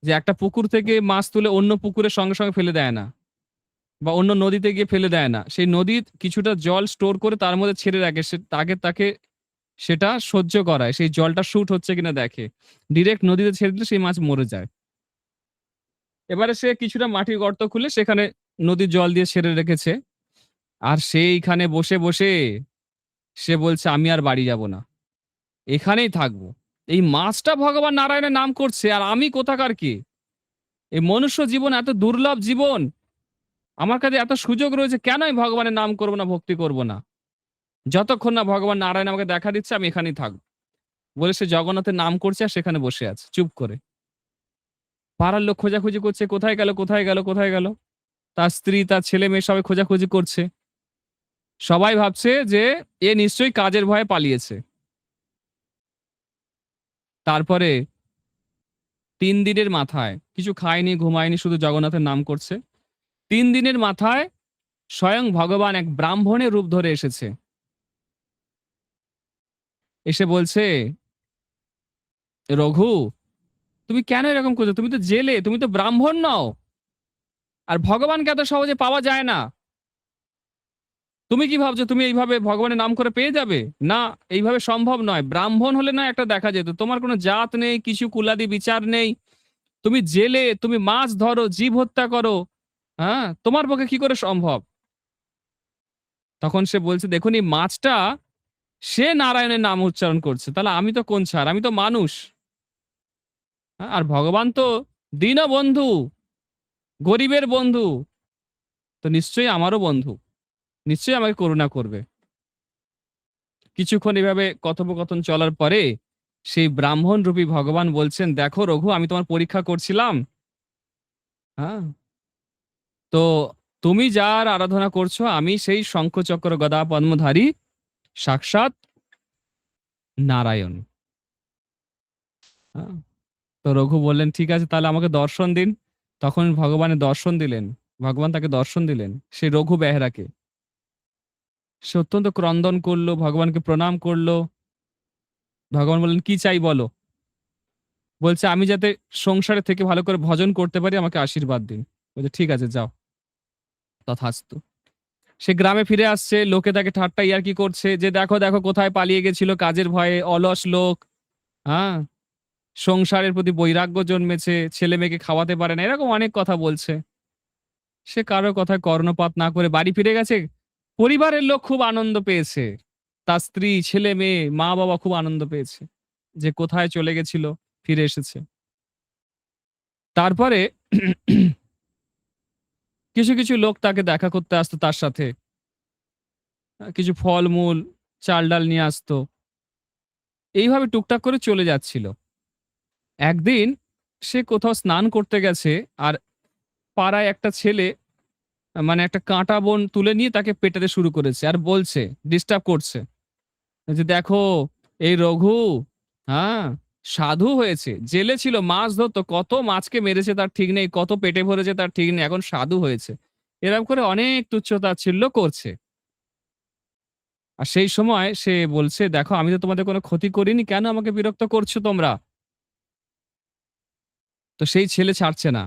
যে একটা পুকুর থেকে মাছ তুলে অন্য পুকুরের সঙ্গে সঙ্গে ফেলে দেয় না, বা অন্য নদীতে গিয়ে ফেলে দেয় না, সেই নদীর কিছুটা জল স্টোর করে তার মধ্যে ছেড়ে রাখে, সে তাকে তাকে সেটা সহ্য করায়, সেই জলটা শুট হচ্ছে কিনা দেখে। ডিরেক্ট নদীতে ছেড়ে দিলে সেই মাছ মরে যায়। এবারে সে কিছুটা মাটির গর্ত খুলে সেখানে নদীর জল দিয়ে ছেড়ে রেখেছে, আর সেইখানে বসে বসে সে বলছে, আমি আর বাড়ি যাব না, এখানেই থাকবো। এই মাছটা ভগবান নারায়ণের নাম করছে, আর আমি কোথাকার কি। এই মনুষ্য জীবন এত দুর্লভ জীবন, আমার কাছে এত সুযোগ রয়েছে, কেন আমি ভগবানের নাম করব না, ভক্তি করব না। যতক্ষণ না ভগবান নারায়ণ আমাকে দেখা দিচ্ছে আমি এখানেই থাকবো। বলে সে জগন্নাথের নাম করছে আর সেখানে বসে আছে চুপ করে। পাড়ার লোক খোঁজাখুঁজি করছে, কোথায় গেল, কোথায় গেল, কোথায় গেল। তার স্ত্রী, তার ছেলে মেয়ে সবাই খোঁজাখুঁজি করছে। সবাই ভাবছে যে এ নিশ্চয়ই কাজের ভয়ে পালিয়েছে। তারপরে 3 দিনের মাথায় কিছু খায়নি, ঘুমায়নি, শুধু জগন্নাথের নাম করছে। 3 দিনের মাথায় স্বয়ং ভগবান এক ব্রাহ্মণের রূপ ধরে এসেছে। এসে বলছে, রঘু তুমি কেন এরকম করছো, তুমি তো জেলে, তুমি তো ব্রাহ্মণ নও, আর ভগবানকে এত সহজে পাওয়া যায় না। তুমি কি ভাবছো তুমি এইভাবে ভগবানের নাম করে পেয়ে যাবে? না, এইভাবে সম্ভব নয়। ব্রাহ্মণ হলে না একটা দেখা যেত, তোমার কোনো জাত নেই, কিছু কুলাদি বিচার নেই, তুমি জেলে, তুমি মাছ ধরো, জীব হত্যা করো, হ্যাঁ, তোমার পক্ষে কি করে সম্ভব? তখন সে বলছে, দেখুন এই মাছটা সে নারায়ণের নাম উচ্চারণ করছে, তাহলে আমি তো কোন ছাড়, আমি তো মানুষ। হ্যাঁ, আর ভগবান তো দীনবন্ধু, গরিবের বন্ধু, তো নিশ্চয়ই আমারও বন্ধু, নিশ্চয়ই আমাকে করুণা করবে। কিছুক্ষণ এভাবে কথোপকথন চলার পরে সেই ব্রাহ্মণ রূপী ভগবান বলছেন, দেখো রঘু, আমি তোমার পরীক্ষা করছিলাম। হ্যাঁ, তো তুমি যার আরাধনা করছো, আমি সেই শঙ্খচক্র গদা পদ্মধারী সাক্ষাৎ নারায়ণ। হ্যাঁ, তো রঘু বললেন, ঠিক আছে, তাহলে আমাকে দর্শন দিন। তখন ভগবানের দর্শন দিলেন, ভগবান তাকে দর্শন দিলেন, সেই রঘু বেহেরাকে। সে অত্যন্ত ক্রন্দন করলো, ভগবানকে প্রণাম করলো। ভগবান বললেন, কি চাই বলো? বলছে, আমি যাতে সংসারে থেকে ভালো করে ভজন করতে পারি, আমাকে আশীর্বাদ দিন। বলছে, ঠিক আছে, যাও, তথাস্তু। সে গ্রামে ফিরে আসছে, লোকে তাকে ঠাট্টা ইয়ার্কি করছে যে দেখো দেখো কোথায় পালিয়ে গেছিল কাজের ভয়ে, অলস লোক। হ্যাঁ, সংসারের প্রতি বৈরাগ্য জন্মেছে, ছেলে মেয়েকে খাওয়াতে পারে না, এরকম অনেক কথা বলছে। সে কারো কথায় কর্ণপাত না করে বাড়ি ফিরে গেছে। পরিবারের লোক খুব আনন্দ পেয়েছে, তার স্ত্রী, ছেলে মেয়ে, মা বাবা খুব আনন্দ পেয়েছে যে কোথায় চলে গেছিল, ফিরে এসেছে। তারপরে কিছু কিছু লোক তাকে দেখা করতে আসতো, তার সাথে কিছু ফলমূল, চাল ডাল নিয়ে আসতো। এইভাবে টুকটাক করে চলে যাচ্ছিল। একদিন সে কোথাও স্নান করতে গেছে, আর পাড়ায় একটা ছেলে মানে একটা কাঁটা বন তুলে নিয়ে তাকে পেটাতে শুরু করেছে, আর বলছে, ডিস্টার্ব করছে যে দেখো এই রঘু, হ্যাঁ, সাধু হয়েছে, জেলে ছিল, মাছ ধরতো, কত মাছকে মেরেছে তার ঠিক নেই, কত পেটে ভরেছে তার ঠিক নেই, এখন সাধু হয়েছে। এরকম করে অনেক তুচ্ছ-তাচ্ছিল্য করছে। আর সেই সময় সে বলছে, দেখো আমি তো তোমাদের কোনো ক্ষতি করিনি, কেন আমাকে বিরক্ত করছো তোমরা? তো সেই ছেলে ছাড়ছে না,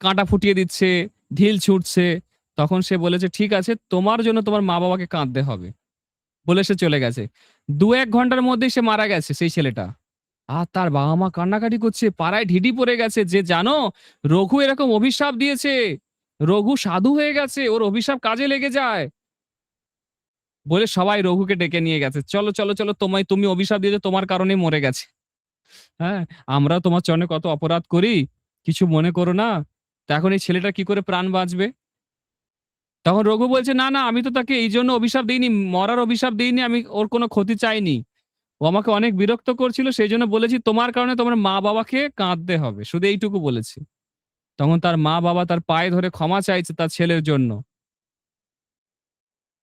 কাঁটা ফুটিয়ে দিচ্ছে, ঢিল ছুটছে। তখন সে বলেছে, ঠিক আছে, তোমার জন্য তোমার মা বাবাকে কাঁদতে হবে, বলে সে চলে গেছে। ২-১ ঘন্টার মধ্যেই সে মারা গেছে সেই ছেলেটা। আর তার বাবা মা কান্নাকাটি করছে, পাড়ায় ঢিঢি পড়ে গেছে যে জানো, রঘু এরকম অভিশাপ দিয়েছে, রঘু সাধু হয়ে গেছে, ওর অভিশাপ কাজে লেগে যায়। বলে সবাই রঘুকে ডেকে নিয়ে গেছে, চলো চলো চলো, তুমি অভিশাপ দিয়েছো, তোমার কারণেই মরে গেছে। হ্যাঁ, আমরা তোমার চরণে কত অপরাধ করি, কিছু মনে করো না। তো এখন এই ছেলেটা কি করে প্রাণ বাঁচবে? তখন রঘু বলছে, না না, আমি তো তাকে এই জন্য অভিশাপ দিইনি, মরার অভিশাপ দিইনি, আমি ওর কোনো ক্ষতি চাইনি। ও আমাকে অনেক বিরক্ত করছিল, সেই জন্য বলেছি তোমার কারণে তোমার মা বাবাকে কাঁদতে হবে, শুধু এইটুকু বলেছি। তখন তার মা বাবা তার পায়ে ধরে ক্ষমা চাইছে তার ছেলের জন্য।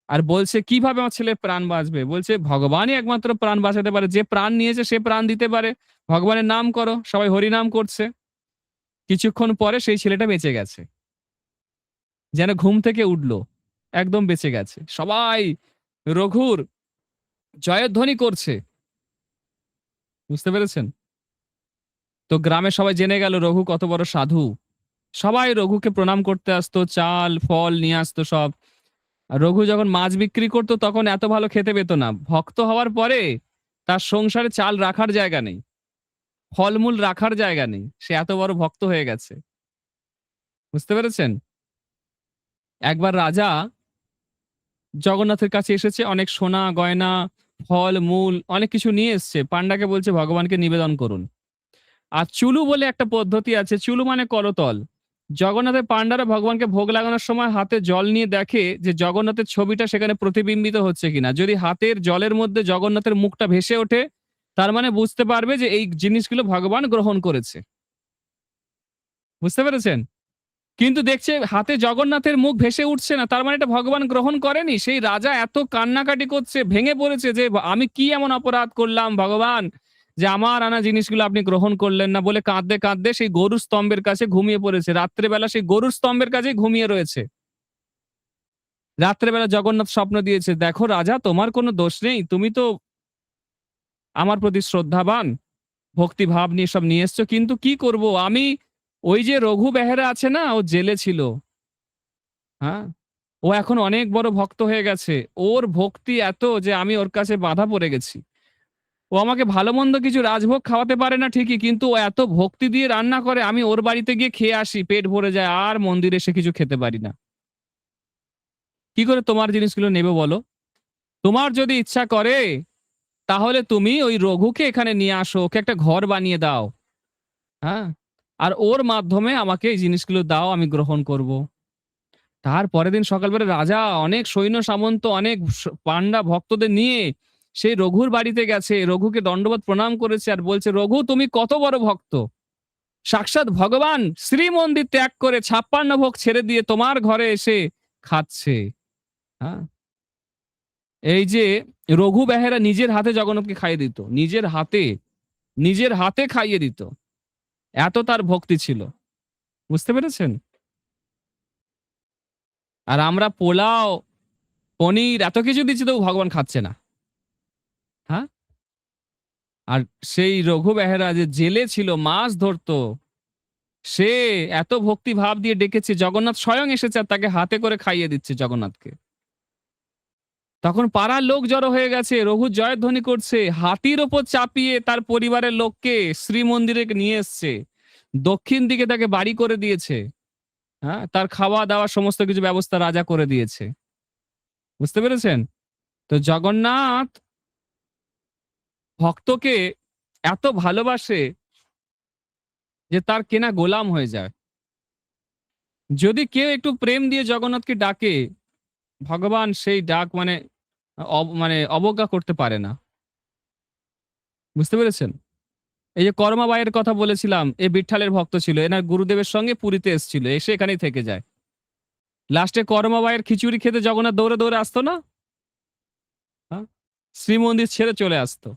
আর বলছে, কিভাবে আমার ছেলের প্রাণ বাঁচবে? বলছে, ভগবানই একমাত্র প্রাণ বাঁচাতে পারে, যে প্রাণ নিয়েছে সে প্রাণ দিতে পারে। ভগবানের নাম করো, সবাই হরিনাম করছে। কিছুক্ষণ পরে সেই ছেলেটা বেঁচে গেছে, যেন ঘুম থেকে উঠলো, একদম বেঁচে গেছে। সবাই রঘুর জয়ধ্বনি করছে, বুঝতে পেরেছেন? তো গ্রামে সবাই জেনে গেল রঘু কত বড় সাধু। সবাই রঘুকে প্রণাম করতে আসতো, চাল ফল নিয়ে আসতো সব। আর রঘু যখন মাছ বিক্রি করতো তখন এত ভালো খেতে পেত না। ভক্ত হওয়ার পরে তার সংসারে চাল রাখার জায়গা নেই, ফলমূল রাখার জায়গা নেই, সে এত বড় ভক্ত হয়ে গেছে, বুঝতে পেরেছেন? একবার রাজা জগন্নাথের কাছে এসেছে, অনেক সোনা গয়না, ফল মূল অনেক কিছু নিয়ে এসছে, পান্ডাকে বলছে ভগবানকে নিবেদন করুন। আর চুলু বলে একটা পদ্ধতি আছে, চুলু মানে করতল। জগন্নাথের পান্ডারা ভগবানকে ভোগ লাগানোর সময় হাতে জল নিয়ে দেখে যে জগন্নাথের ছবিটা সেখানে প্রতিবিম্বিত হচ্ছে কিনা। যদি হাতের জলের মধ্যে জগন্নাথের মুখটা ভেসে ওঠে, তার মানে বুঝতে পারবে যে এই জিনিসগুলো ভগবান গ্রহণ করেছে, বুঝতে পেরেছেন? কিন্তু দেখছে হাতে জগন্নাথের মুখ ভেসে উঠছে না, তার মানে এটা ভগবান গ্রহণ করেনি। সেই রাজা এত কান্নাকাটি করছে, ভেঙে পড়েছে যে আমি কি এমন অপরাধ করলাম ভগবান, যে আমার আনা জিনিসগুলো আপনি গ্রহণ করলেন না, বলে কাঁদতে কাঁদতে সেই গরুর স্তম্ভের কাছে ঘুমিয়ে পড়েছে। রাত্রেবেলা সেই গরুর স্তম্ভের কাছেই ঘুমিয়ে রয়েছে। রাত্রেবেলা জগন্নাথ স্বপ্ন দিয়েছে, দেখো রাজা, তোমার কোনো দোষ নেই, তুমি তো আমার প্রতি শ্রদ্ধাবান, ভক্তি ভাব নিয়ে সব নিয়ে এসছো, কিন্তু কি করব আমি, ওই যে রঘু বেহেরা আছে না, ও জেলে ছিল, হ্যাঁ? ও এখন অনেক বড় ভক্ত হয়ে গেছে। ওর ভক্তি এত যে আমি ওর কাছে বাঁধা পড়ে গেছি। ও আমাকে ভালো-মন্দ কিছু রাজভোগ খাওয়াতে পারে না ঠিকই, কিন্তু ও এত ভক্তি দিয়ে রান্না করে, আমি ওর বাড়িতে গিয়ে খেয়ে আসি, পেট ভরে যায়, আর মন্দিরে এসে কিছু খেতে পারি না। কি করে তোমার জিনিসগুলো নেবে বলো? তোমার যদি ইচ্ছা করে তাহলে তুমি ওই রঘুকে এখানে নিয়ে আসো, ওকে একটা ঘর বানিয়ে দাও। হ্যাঁ? আর ওর মাধ্যমে আমাকে এই জিনিসগুলো দাও, আমি গ্রহণ করব। তার পরের দিন সকালবেলা রাজা অনেক সৈন্য সামন্ত, অনেক পান্ডা ভক্তদের নিয়ে সেই রঘুর বাড়িতে গেছে। রঘুকে দণ্ডবত প্রণাম করেছে আর বলছে, রঘু তুমি কত বড় ভক্ত! সাক্ষাৎ ভগবান শ্রীমন্দির ত্যাগ করে ৫৬ ভোগ ছেড়ে দিয়ে তোমার ঘরে এসে খাচ্ছে। হ্যাঁ? এই যে রঘু বেহেরা নিজের হাতে জগন্নাথকে খাইয়ে দিত। নিজের হাতে খাইয়ে দিত। এত তার ভক্তি ছিল। বুঝতে পেরেছেন? আর আমরা পোলাও, পনির এত কিছু দিচ্ছি তবু ভগবান খাচ্ছে না। হ্যাঁ? আর সেই রঘু বেহেরা যে জেলে ছিল, মাছ ধরতো, সে এত ভক্তি ভাব দিয়ে ডেকেছে, জগন্নাথ স্বয়ং এসেছে আর তাকে হাতে করে খাইয়ে দিচ্ছে জগন্নাথকে। তখন পাড়ার লোক জড়ো হয়ে গেছে, রঘুর জয়ধ্বনি করছে, হাতির ওপর চাপিয়ে তার পরিবারের লোককে শ্রীমন্দিরে নিয়ে এসছে, দক্ষিণ দিকে তাকে বাড়ি করে দিয়েছে। হ্যাঁ, তার খাওয়া দাওয়া সমস্ত কিছু ব্যবস্থা রাজা করে দিয়েছে। বুঝতে পেরেছেন? তো জগন্নাথ ভক্তকে এত ভালোবাসে যে তার কেনা গোলাম হয়ে যায়। যদি কেউ একটু প্রেম দিয়ে জগন্নাথকে ডাকে, ভগবান সেই ডাক মানে অবজ্ঞা করতে পারে না। বুঝতে পেরেছেন? এই যে কর্মাবাইয়ের কথা বলেছিলাম, এ বিঠ্ঠালের ভক্ত ছিল। এনার গুরুদেবের সঙ্গে পুরীতে এসেছিল, এসে এখানেই থেকে যায়। লাস্টে কর্মাবাইয়ের খিচুড়ি খেতে জগন্নাথ দৌড়ে দৌড়ে আসতো না? হ্যাঁ? শ্রীমন্দির ছেড়ে চলে আসতো।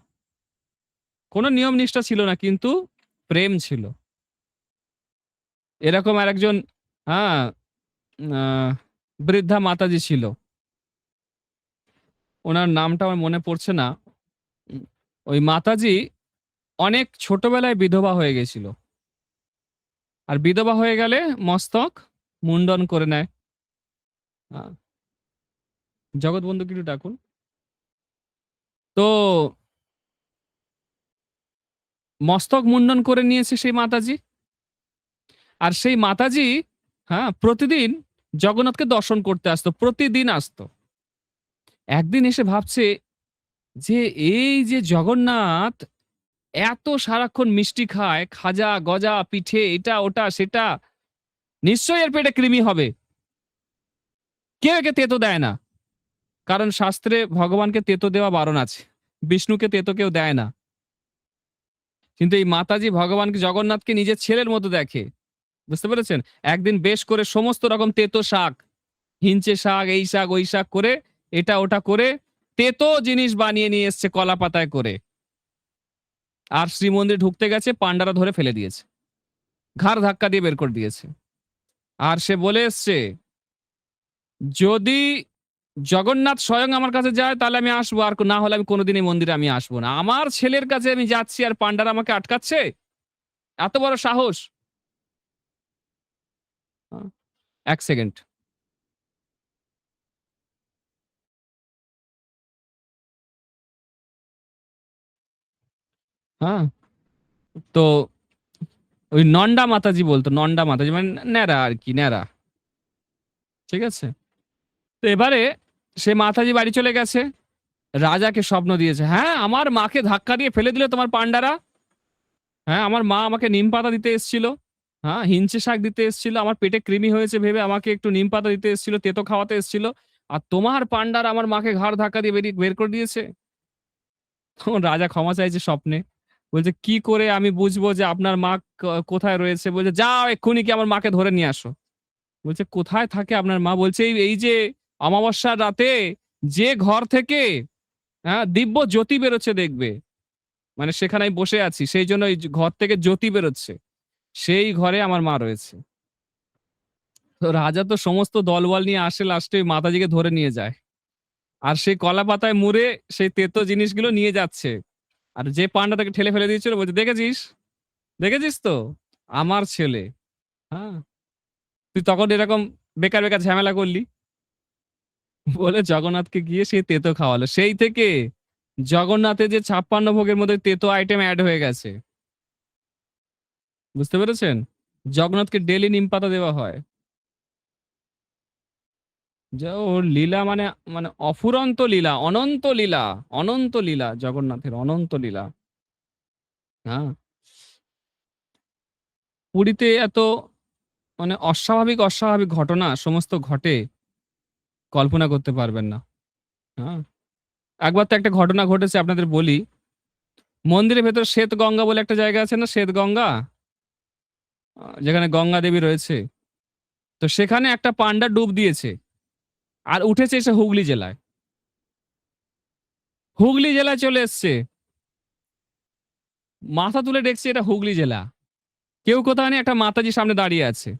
কোনো নিয়ম নিষ্ঠা ছিল না, কিন্তু প্রেম ছিল। এরকম আরেকজন, হ্যাঁ, আহ, বৃদ্ধা মাতাজি ছিল। ওনার নামটা আমার মনে পড়ছে না। উম, ওই মাতাজি অনেক ছোটবেলায় বিধবা হয়ে গেছিল। আর বিধবা হয়ে গেলে মস্তক মুন্ডন করে নেয়। আহ, জগৎবন্ধুকে একটু ডাকুন। তো মস্তক মুন্ডন করে নিয়েছে সেই মাতাজি। আর সেই মাতাজি, হ্যাঁ, প্রতিদিন জগন্নাথকে দর্শন করতে আসতো, প্রতিদিন আসতো। একদিন এসে ভাবছে যে এই যে জগন্নাথ এত সারাক্ষণ মিষ্টি খায়, খাজা গজা পিঠে এটা ওটা সেটা, নিশ্চয়ই এর পেটে কৃমি হবে। কেউ একে তেতো দেয় না, কারণ শাস্ত্রে ভগবানকে তেতো দেওয়া বারণ আছে, বিষ্ণুকে তেতো কেউ দেয় না। কিন্তু এই মাতাজি ভগবানকে, জগন্নাথকে নিজের ছেলের মতো দেখে। বুঝতে পেরেছেন? একদিন বেশ করে সমস্ত রকম তেতো শাক, হিঞ্চে শাক, এই শাক ওই শাক করে, এটা ওটা করে তেতো জিনিস বানিয়ে নিয়ে এসছে কলা পাতায় করে। আর শ্রীমন্দির ঢুকতে গেছে, পান্ডারা ধরে ফেলে দিয়েছে, ঘাড় ধাক্কা দিয়ে বের করে দিয়েছে। আর সে বলে এসছে, যদি জগন্নাথ স্বয়ং আমার কাছে যায় তাহলে আমি আসবো, আর না হলে আমি কোনোদিন এই মন্দিরে আমি আসবো না। আমার ছেলের কাছে আমি যাচ্ছি আর পান্ডারা আমাকে আটকাচ্ছে, এত বড় সাহস! আহ, এক সেকেন্ড। হ্যাঁ, তো ওই নন্ডা মাতাজি বলতো, নন্ডা মাতাজি মানে ন্যাড়া আর কি, ন্যাড়া। ঠিক আছে? তো এবারে সে মাতাজি বাড়ি চলে গেছে, রাজাকে স্বপ্ন দিয়েছে, হ্যাঁ আমার মাকে ধাক্কা দিয়ে ফেলে দিল তোমার পান্ডারা। হ্যাঁ, আমার মা আমাকে নিম পাতা দিতে এসেছিল, হ্যাঁ হিঞ্চে শাক দিতে এসেছিল, আমার পেটে কৃমি হয়েছে ভেবে আমাকে একটু নিম পাতা দিতে এসেছিল, তেতো খাওয়াতে এসেছিল, আর তোমার পান্ডার আমার মাকে ঘাড় ধাক্কা দিয়ে বের করে দিয়েছে। তখন রাজা ক্ষমা চাইছে স্বপ্নে। বলছে, কি করে আমি বুঝবো যে আপনার মা কোথায় রয়েছে? বলছে, যাও এক্ষুনি কি আমার মাকে ধরে নিয়ে আসো। বলছে, কোথায় থাকে আপনার মা? বলছে, এই এই যে অমাবস্যার রাতে যে ঘর থেকে, হ্যাঁ, দিব্য জ্যোতি বেরোচ্ছে দেখবে, মানে সেখানে আমি বসে আছি, সেই জন্য এই ঘর থেকে জ্যোতি বেরোচ্ছে, সেই ঘরে আমার মা রয়েছে। তো রাজা তো সমস্ত দলবল নিয়ে আসে, লাস্টে মাতাজিকে ধরে নিয়ে যায়। আর সেই কলা পাতায় মুড়ে সেই তেতো জিনিসগুলো নিয়ে যাচ্ছে। আর যে পান্ডা তাকে ঠেলে ফেলে দিয়েছিল বলছে, দেখেছিস, দেখেছিস তো আমার ছেলে। হ্যাঁ, তুই তখন এরকম বেকার বেকার ঝামেলা করলি বলে জগন্নাথকে গিয়ে সে তেতো খাওয়ালো। সেই থেকে জগন্নাথের যে 56 ভোগের মধ্যে তেতো আইটেম অ্যাড হয়ে গেছে। বুঝতে পেরেছেন? জগন্নাথকে ডেলি নিম পাতা দেওয়া হয়। যে ওর লীলা মানে মানে অফুরন্ত লীলা, অনন্ত লীলা, অনন্ত লীলা, জগন্নাথের অনন্ত লীলা। হ্যাঁ, পুরীতে এত মানে অস্বাভাবিক অস্বাভাবিক ঘটনা সমস্ত ঘটে, কল্পনা করতে পারবেন না। হ্যাঁ, একবার তো একটা ঘটনা ঘটেছে আপনাদের বলি। মন্দিরের ভেতর শ্বেত গঙ্গা বলে একটা জায়গা আছে না, শ্বেত গঙ্গা, যেখানে গঙ্গা দেবী রয়েছে। তো সেখানে একটা পান্ডা ডুব দিয়েছে আর উঠেছে এসে হুগলি জেলায়। হুগলি জেলায় চলে এসছে, মাথা তুলে দেখছে এটা হুগলি জেলা। কেউ কোথাও নেই, একটা মাতাজি সামনে দাঁড়িয়ে আছে।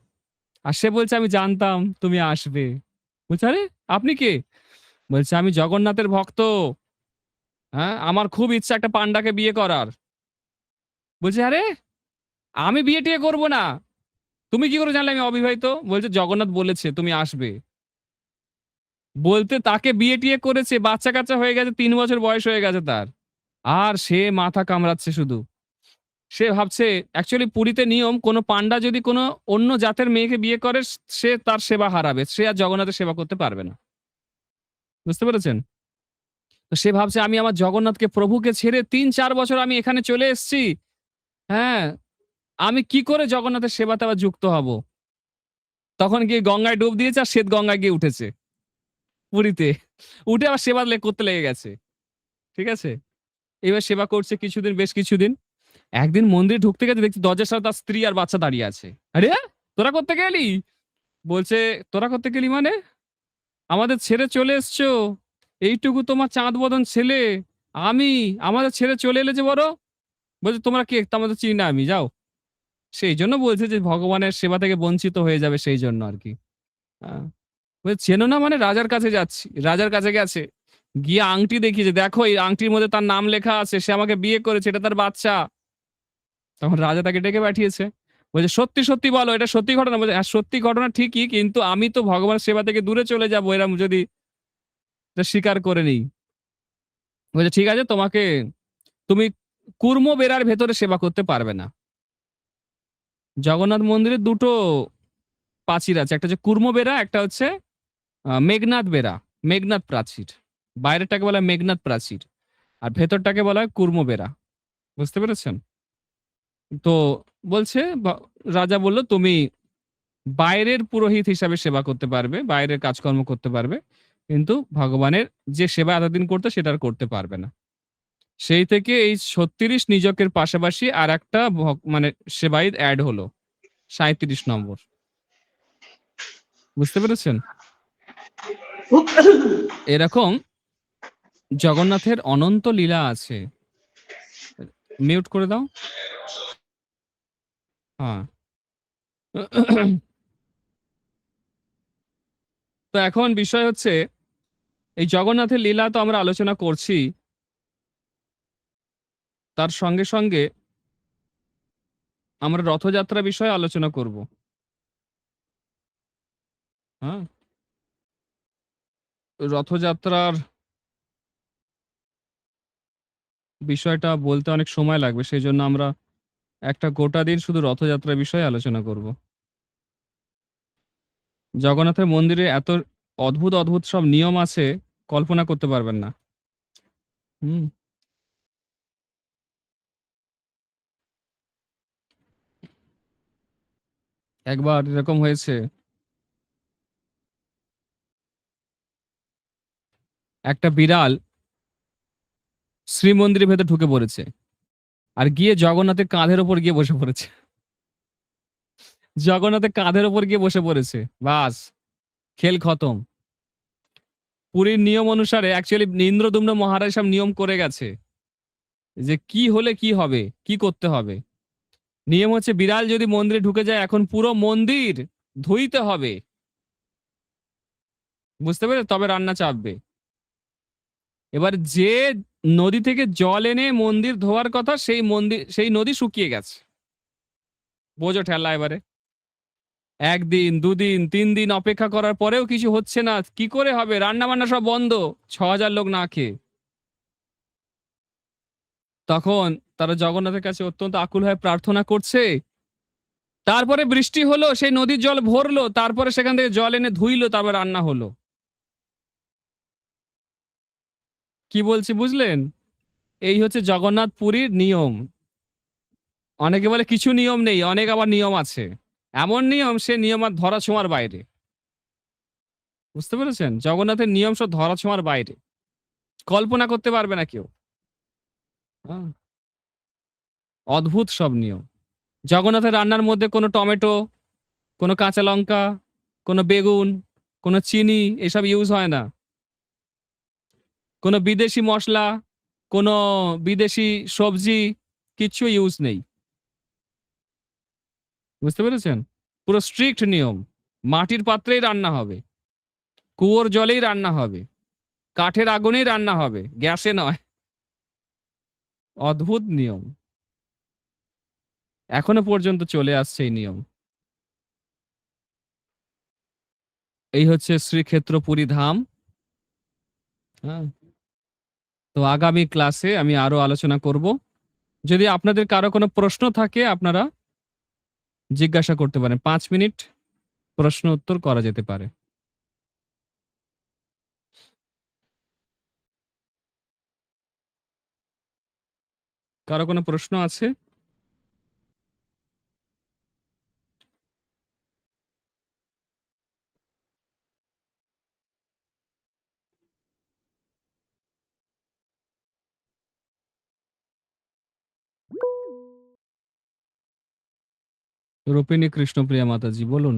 আর সে বলছে আমি জানতাম তুমি আসবে। বলছে আরে আপনি কে? বলছে আমি জগন্নাথের ভক্ত। হ্যাঁ, আমার খুব ইচ্ছা একটা পান্ডাকে বিয়ে করার। বলছে আরে আমি বিয়ে টিয়ে করবো না, তুমি কি করে জানলে আমি অবিবাহিত? বলছে জগন্নাথ বলেছে তুমি আসবে। বলতে তাকে বিয়ে টিয়ে করেছে, বাচ্চা কাচ্চা হয়ে গেছে, 3 বছর বয়স হয়ে গেছে তার। আর সে মাথা কামড়াচ্ছে শুধু। সে ভাবছে অ্যাকচুয়ালি পুরীতে নিয়ম, কোনো পান্ডা যদি কোনো অন্য জাতের মেয়েকে বিয়ে করে সে তার সেবা হারাবে, সে আর জগন্নাথের সেবা করতে পারবে না। বুঝতে পেরেছেন? তো সে ভাবছে আমি আমার জগন্নাথকে প্রভুকে ছেড়ে 3-4 বছর আমি এখানে চলে এসেছি। হ্যাঁ, আমি কি করে জগন্নাথের সেবাতে আবার যুক্ত হব? তখন গিয়ে গঙ্গায় ডুব দিয়েছে আর শ্বেত গঙ্গায় গিয়ে উঠেছে পুরীতে। উঠে আবার সেবা করতে লেগে গেছে। ঠিক আছে? এবার সেবা করছে কিছুদিন, বেশ কিছুদিন। একদিন মন্দিরে ঢুকতে গেছে, দেখছি দরজার সামনে তার স্ত্রী আর বাচ্চা দাঁড়িয়ে আছে। আরে তোরা করতে গেলি? বলছে তোরা করতে গেলি মানে? আমাদের ছেড়ে চলে এসছো, এইটুকু তোমার চাঁদ বদন ছেলে, আমি আমাদের ছেড়ে চলে এলে যে বড়। বলছে তোমরা কে? তোমাদের চিনি না আমি, যাও। সেই জন্য বলছে যে ভগবানের সেবা থেকে বঞ্চিত হয়ে যাবে, সেই জন্য আর কি। আহ, বলছে চেনো না মানে? রাজার কাছে যাচ্ছি। রাজার কাছে গেছে, গিয়ে আংটি দেখিয়েছে, দেখো এই আংটির মধ্যে তার নাম লেখা আছে, সে আমাকে বিয়ে করেছে, এটা তার বাচ্চা। তখন রাজা তাকে ডেকে পাঠিয়েছে। বলছে সত্যি সত্যি বলো, এটা সত্যি ঘটনা? বলছে হ্যাঁ সত্যি ঘটনা ঠিকই, কিন্তু আমি তো ভগবানের সেবা থেকে দূরে চলে যাবো এরম যদি এটা স্বীকার করে নিই। বলছে ঠিক আছে, তোমাকে তুমি কুর্ম বেড়ার ভেতরে সেবা করতে পারবে না। জগন্নাথ মন্দিরে দুটো প্রাচীর আছে, একটা হচ্ছে কুর্ম বেড়া, একটা হচ্ছে মেঘনাথ বেড়া, মেঘনাথ প্রাচীর। বাইরেরটাকে বলা হয় মেঘনাথ প্রাচীর, আর ভেতরটাকে বলা হয় কুর্ম বেড়া। বুঝতে পেরেছেন? তো বলছে রাজা বলল তুমি বাইরের পুরোহিত হিসাবে সেবা করতে পারবে, বাইরের কাজকর্ম করতে পারবে, কিন্তু ভগবানের যে সেবা এতদিন করতে সেটা আর করতে পারবে না। সেই থেকে এই 36 নিযকের পাশাপাশি আর একটা মানে সেবায়িত অ্যাড হলো, 37 নম্বর। বুঝতে পেরেছেন? এরকম জগন্নাথের অনন্ত লীলা আছে। মিউট করে দাও। হ্যাঁ। তো এখন বিষয় হচ্ছে, এই জগন্নাথের লীলা তো আমরা আলোচনা করছি, তার সঙ্গে সঙ্গে আমরা রথযাত্রা বিষয়ে আলোচনা করব। হ্যাঁ, রথযাত্রার বিষয়টা বলতে অনেক সময় লাগবে, সেই জন্য আমরা একটা গোটা দিন শুধু রথযাত্রা বিষয়ে আলোচনা করব। জগন্নাথের মন্দিরে এত অদ্ভুত অদ্ভুত সব নিয়ম আছে, কল্পনা করতে পারবেন না। হুম। একবার এরকম হয়েছে, একটা বিড়াল শ্রীমন্দিরের ভেতর ঢুকে পড়েছে আর গিয়ে জগন্নাথের কাঁধের ওপর গিয়ে বসে পড়েছে। জগন্নাথের কাঁধের ওপর গিয়ে বসে পড়েছে, বাস খেল খতম। পুরীর নিয়ম অনুসারে অ্যাকচুয়ালি ইন্দ্রদুম্ন মহারাজ সব নিয়ম করে গেছে যে কি হলে কি হবে, কি করতে হবে। নিয়ম হচ্ছে বিড়াল যদি মন্দিরে ঢুকে যায়, এখন পুরো মন্দির ধুইতে হবে। বুঝতে পেরে তবে রান্না চাপবে। এবার যে নদী থেকে জল এনে মন্দির ধোয়ার কথা, সেই মন্দির সেই নদী শুকিয়ে গেছে। বোঝো ঠেলা এবারে। একদিন, দুদিন, 3 দিন অপেক্ষা করার পরেও কিছু হচ্ছে না। কি করে হবে? রান্না-বান্না সব বন্ধ। ৬,০০০ লোক না খেয়ে। তখন তারা জগন্নাথের কাছে অত্যন্ত আকুল হয়ে প্রার্থনা করছে। তারপরে বৃষ্টি হলো, সেই নদীর জল ভরলো, তারপরে সেখান থেকে জল এনে ধুইলো, তারপর রান্না হলো। কি বলছি বুঝলেন? এই হচ্ছে জগন্নাথ পুরীর নিয়ম। অনেকে বলে কিছু নিয়ম নেই, অনেক আবার নিয়ম আছে। এমন নিয়ম, সে নিয়ম আর ধরা-ছোঁয়ার বাইরে। বুঝতে পেরেছেন? জগন্নাথের নিয়ম সব ধরা-ছোঁয়ার বাইরে। কল্পনা করতে পারবে না কেউ। আ অদ্ভুত সব নিয়ম। জগন্নাথের রান্নার মধ্যে কোনো টমেটো, কোনো কাঁচা লঙ্কা, কোনো বেগুন, কোনো চিনি এসব ইউজ হয় না। কোনো বিদেশি মসলা, কোনো বিদেশি সবজি কিচ্ছু ইউজ নেই। বুঝতে পেরেছেন? পুরো স্ট্রিক্ট নিয়ম। মাটির পাত্রেই রান্না হবে। কুয়োর জলেই রান্না হবে। কাঠের আগুনেই রান্না হবে। গ্যাসে নয়। অদ্ভুত নিয়ম। এখনো পর্যন্ত চলে আসছে এই নিয়ম। এই হচ্ছে শ্রীক্ষেত্র পুরী ধাম। হ্যাঁ? তো আগামী ক্লাসে আমি আরো আলোচনা করব। যদি আপনাদের কারো কোনো প্রশ্ন থাকে আপনারা জিজ্ঞাসা করতে পারেন। ৫ মিনিট প্রশ্ন উত্তর করা যেতে পারে। কারো কোনো প্রশ্ন আছে? রূপিণী কৃষ্ণপ্রিয়া মাতাজি বলুন।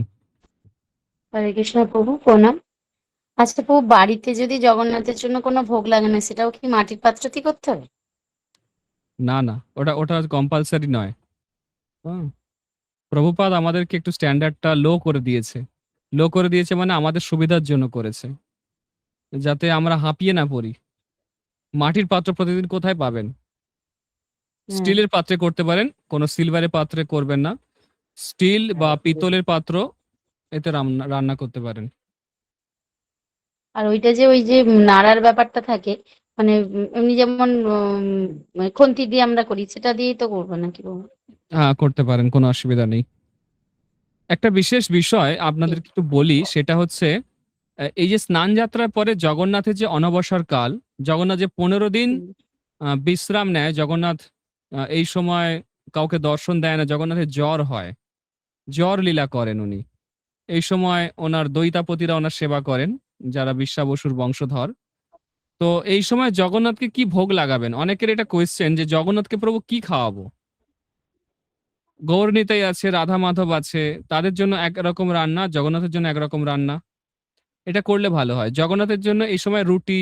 হরে কৃষ্ণ প্রভু, প্রণাম। আচ্ছা প্রভু, বাড়িতে যদি জগন্নাথের জন্য কোনো ভোগ লাগানো হয়, সেটাও কি মাটির পাত্রতেই করতে হবে? না, না। ওটা কম্পালসরি নয়। হুম? প্রভুপাদ আমাদেরকে একটু স্ট্যান্ডার্ডটা লো করে দিয়েছে। লো করে দিয়েছে মানে আমাদের সুবিধার জন্য করেছে। যাতে আমরা হাঁপিয়ে না পড়ি। মাটির পাত্র প্রতিদিন কোথায় পাবেন? হ্যাঁ। স্টিলের পাত্রে করতে পারেন। কোনো সিলভারের পাত্রে করবেন না। স্টিল বা পিতলের পাত্র এতে রান্না রান্না করতে পারেন। আর ওইটা যে ওই যে নাড়ার ব্যাপারটা থাকে, মানে এমনি যেমন খুন্তি দিয়ে আমরা করি, সেটা দিয়েই তো করবো নাকি প্রভু? হ্যাঁ, করতে পারেন, কোনো অসুবিধা নেই। একটা বিশেষ বিষয় আপনাদেরকে একটু বলি, সেটা হচ্ছে এই যে স্নান যাত্রার পরে জগন্নাথের যে অনবসর কাল, জগন্নাথ যে ১৫ দিন হুম। বিশ্রাম নেয়, জগন্নাথ এই সময় কাউকে দর্শন দেয় না, জগন্নাথের জ্বর হয়। জ্বর লীলা করেন উনি। এই সময় ওনার দইতাপতিরা ওনার সেবা করেন, যারা বিশ্বা বসুর বংশধর। তো এই সময় জগন্নাথকে কি ভোগ লাগাবেন? অনেকের এটা কোয়েশ্চেন যে জগন্নাথকে প্রভু কি খাওয়াবো? গৌরনিতাই আছে, রাধা মাধব আছে। তাদের জন্য একরকম রান্না, জগন্নাথের জন্য একরকম রান্না। এটা করলে ভালো হয়। জগন্নাথের জন্য এই সময় রুটি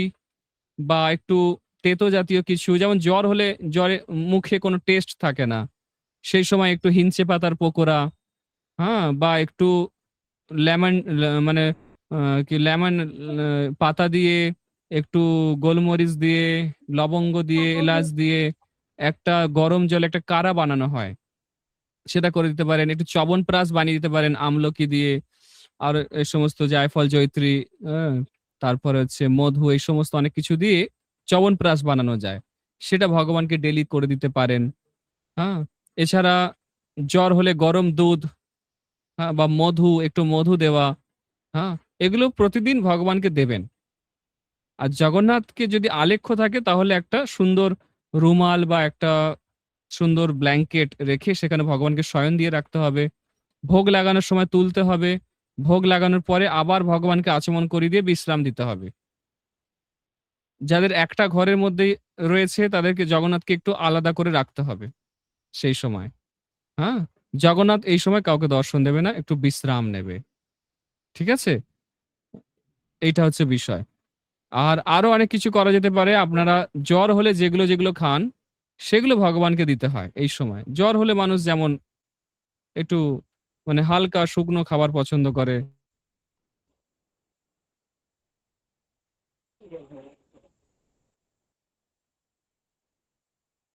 বা একটু তেতো জাতীয় কিছু, যেমন জ্বর হলে জ্বরে মুখে কোনো টেস্ট থাকে না। সেই সময় একটু হিঞ্চে পাতার পকোড়া, হ্যাঁ? বা একটু লেমন মানে কি লেমন পাতা দিয়ে, একটু গোলমরিচ দিয়ে, লবঙ্গ দিয়ে, এলাচ দিয়ে একটা গরম জলে একটা কাড়া বানানো হয়। সেটা করে দিতে পারেন। একটু চ্যবনপ্রাশ বানিয়ে দিতে পারেন আমলকি দিয়ে। আর এই সমস্ত জায়ফল, জয়িত্রী, হ্যাঁ? তারপরে হচ্ছে মধু, এই সমস্ত অনেক কিছু দিয়ে চ্যবনপ্রাশ বানানো যায়। সেটা ভগবানকে ডেইলি করে দিতে পারেন। হ্যাঁ? এছাড়া জ্বর হলে গরম দুধ, হ্যাঁ? বা মধু, একটু মধু দেওয়া, হ্যাঁ? এগুলো প্রতিদিন ভগবানকে দেবেন। আর জগন্নাথকে যদি আলেখ্য থাকে তাহলে একটা সুন্দর রুমাল বা একটা সুন্দর ব্ল্যাঙ্কেট রেখে সেখানে ভগবানকে শয়ন দিয়ে রাখতে হবে। ভোগ লাগানোর সময় তুলতে হবে। ভোগ লাগানোর পরে আবার ভগবানকে আচমন করিয়ে দিয়ে বিশ্রাম দিতে হবে। যাদের একটা ঘরের মধ্যেই রয়েছে তাদেরকে জগন্নাথকে একটু আলাদা করে রাখতে হবে সেই সময়। হ্যাঁ? জগন্নাথ এই সময় কাউকে দর্শন দেবে না, একটু বিশ্রাম নেবে। ঠিক আছে? এইটা হচ্ছে বিষয়। আর আরো অনেক কিছু করা যেতে পারে। আপনারা জ্বর হলে যেগুলো খান সেগুলো ভগবানকে দিতে হয় এই সময়। জ্বর হলে মানুষ যেমন একটু মানে হালকা শুকনো খাবার পছন্দ করে।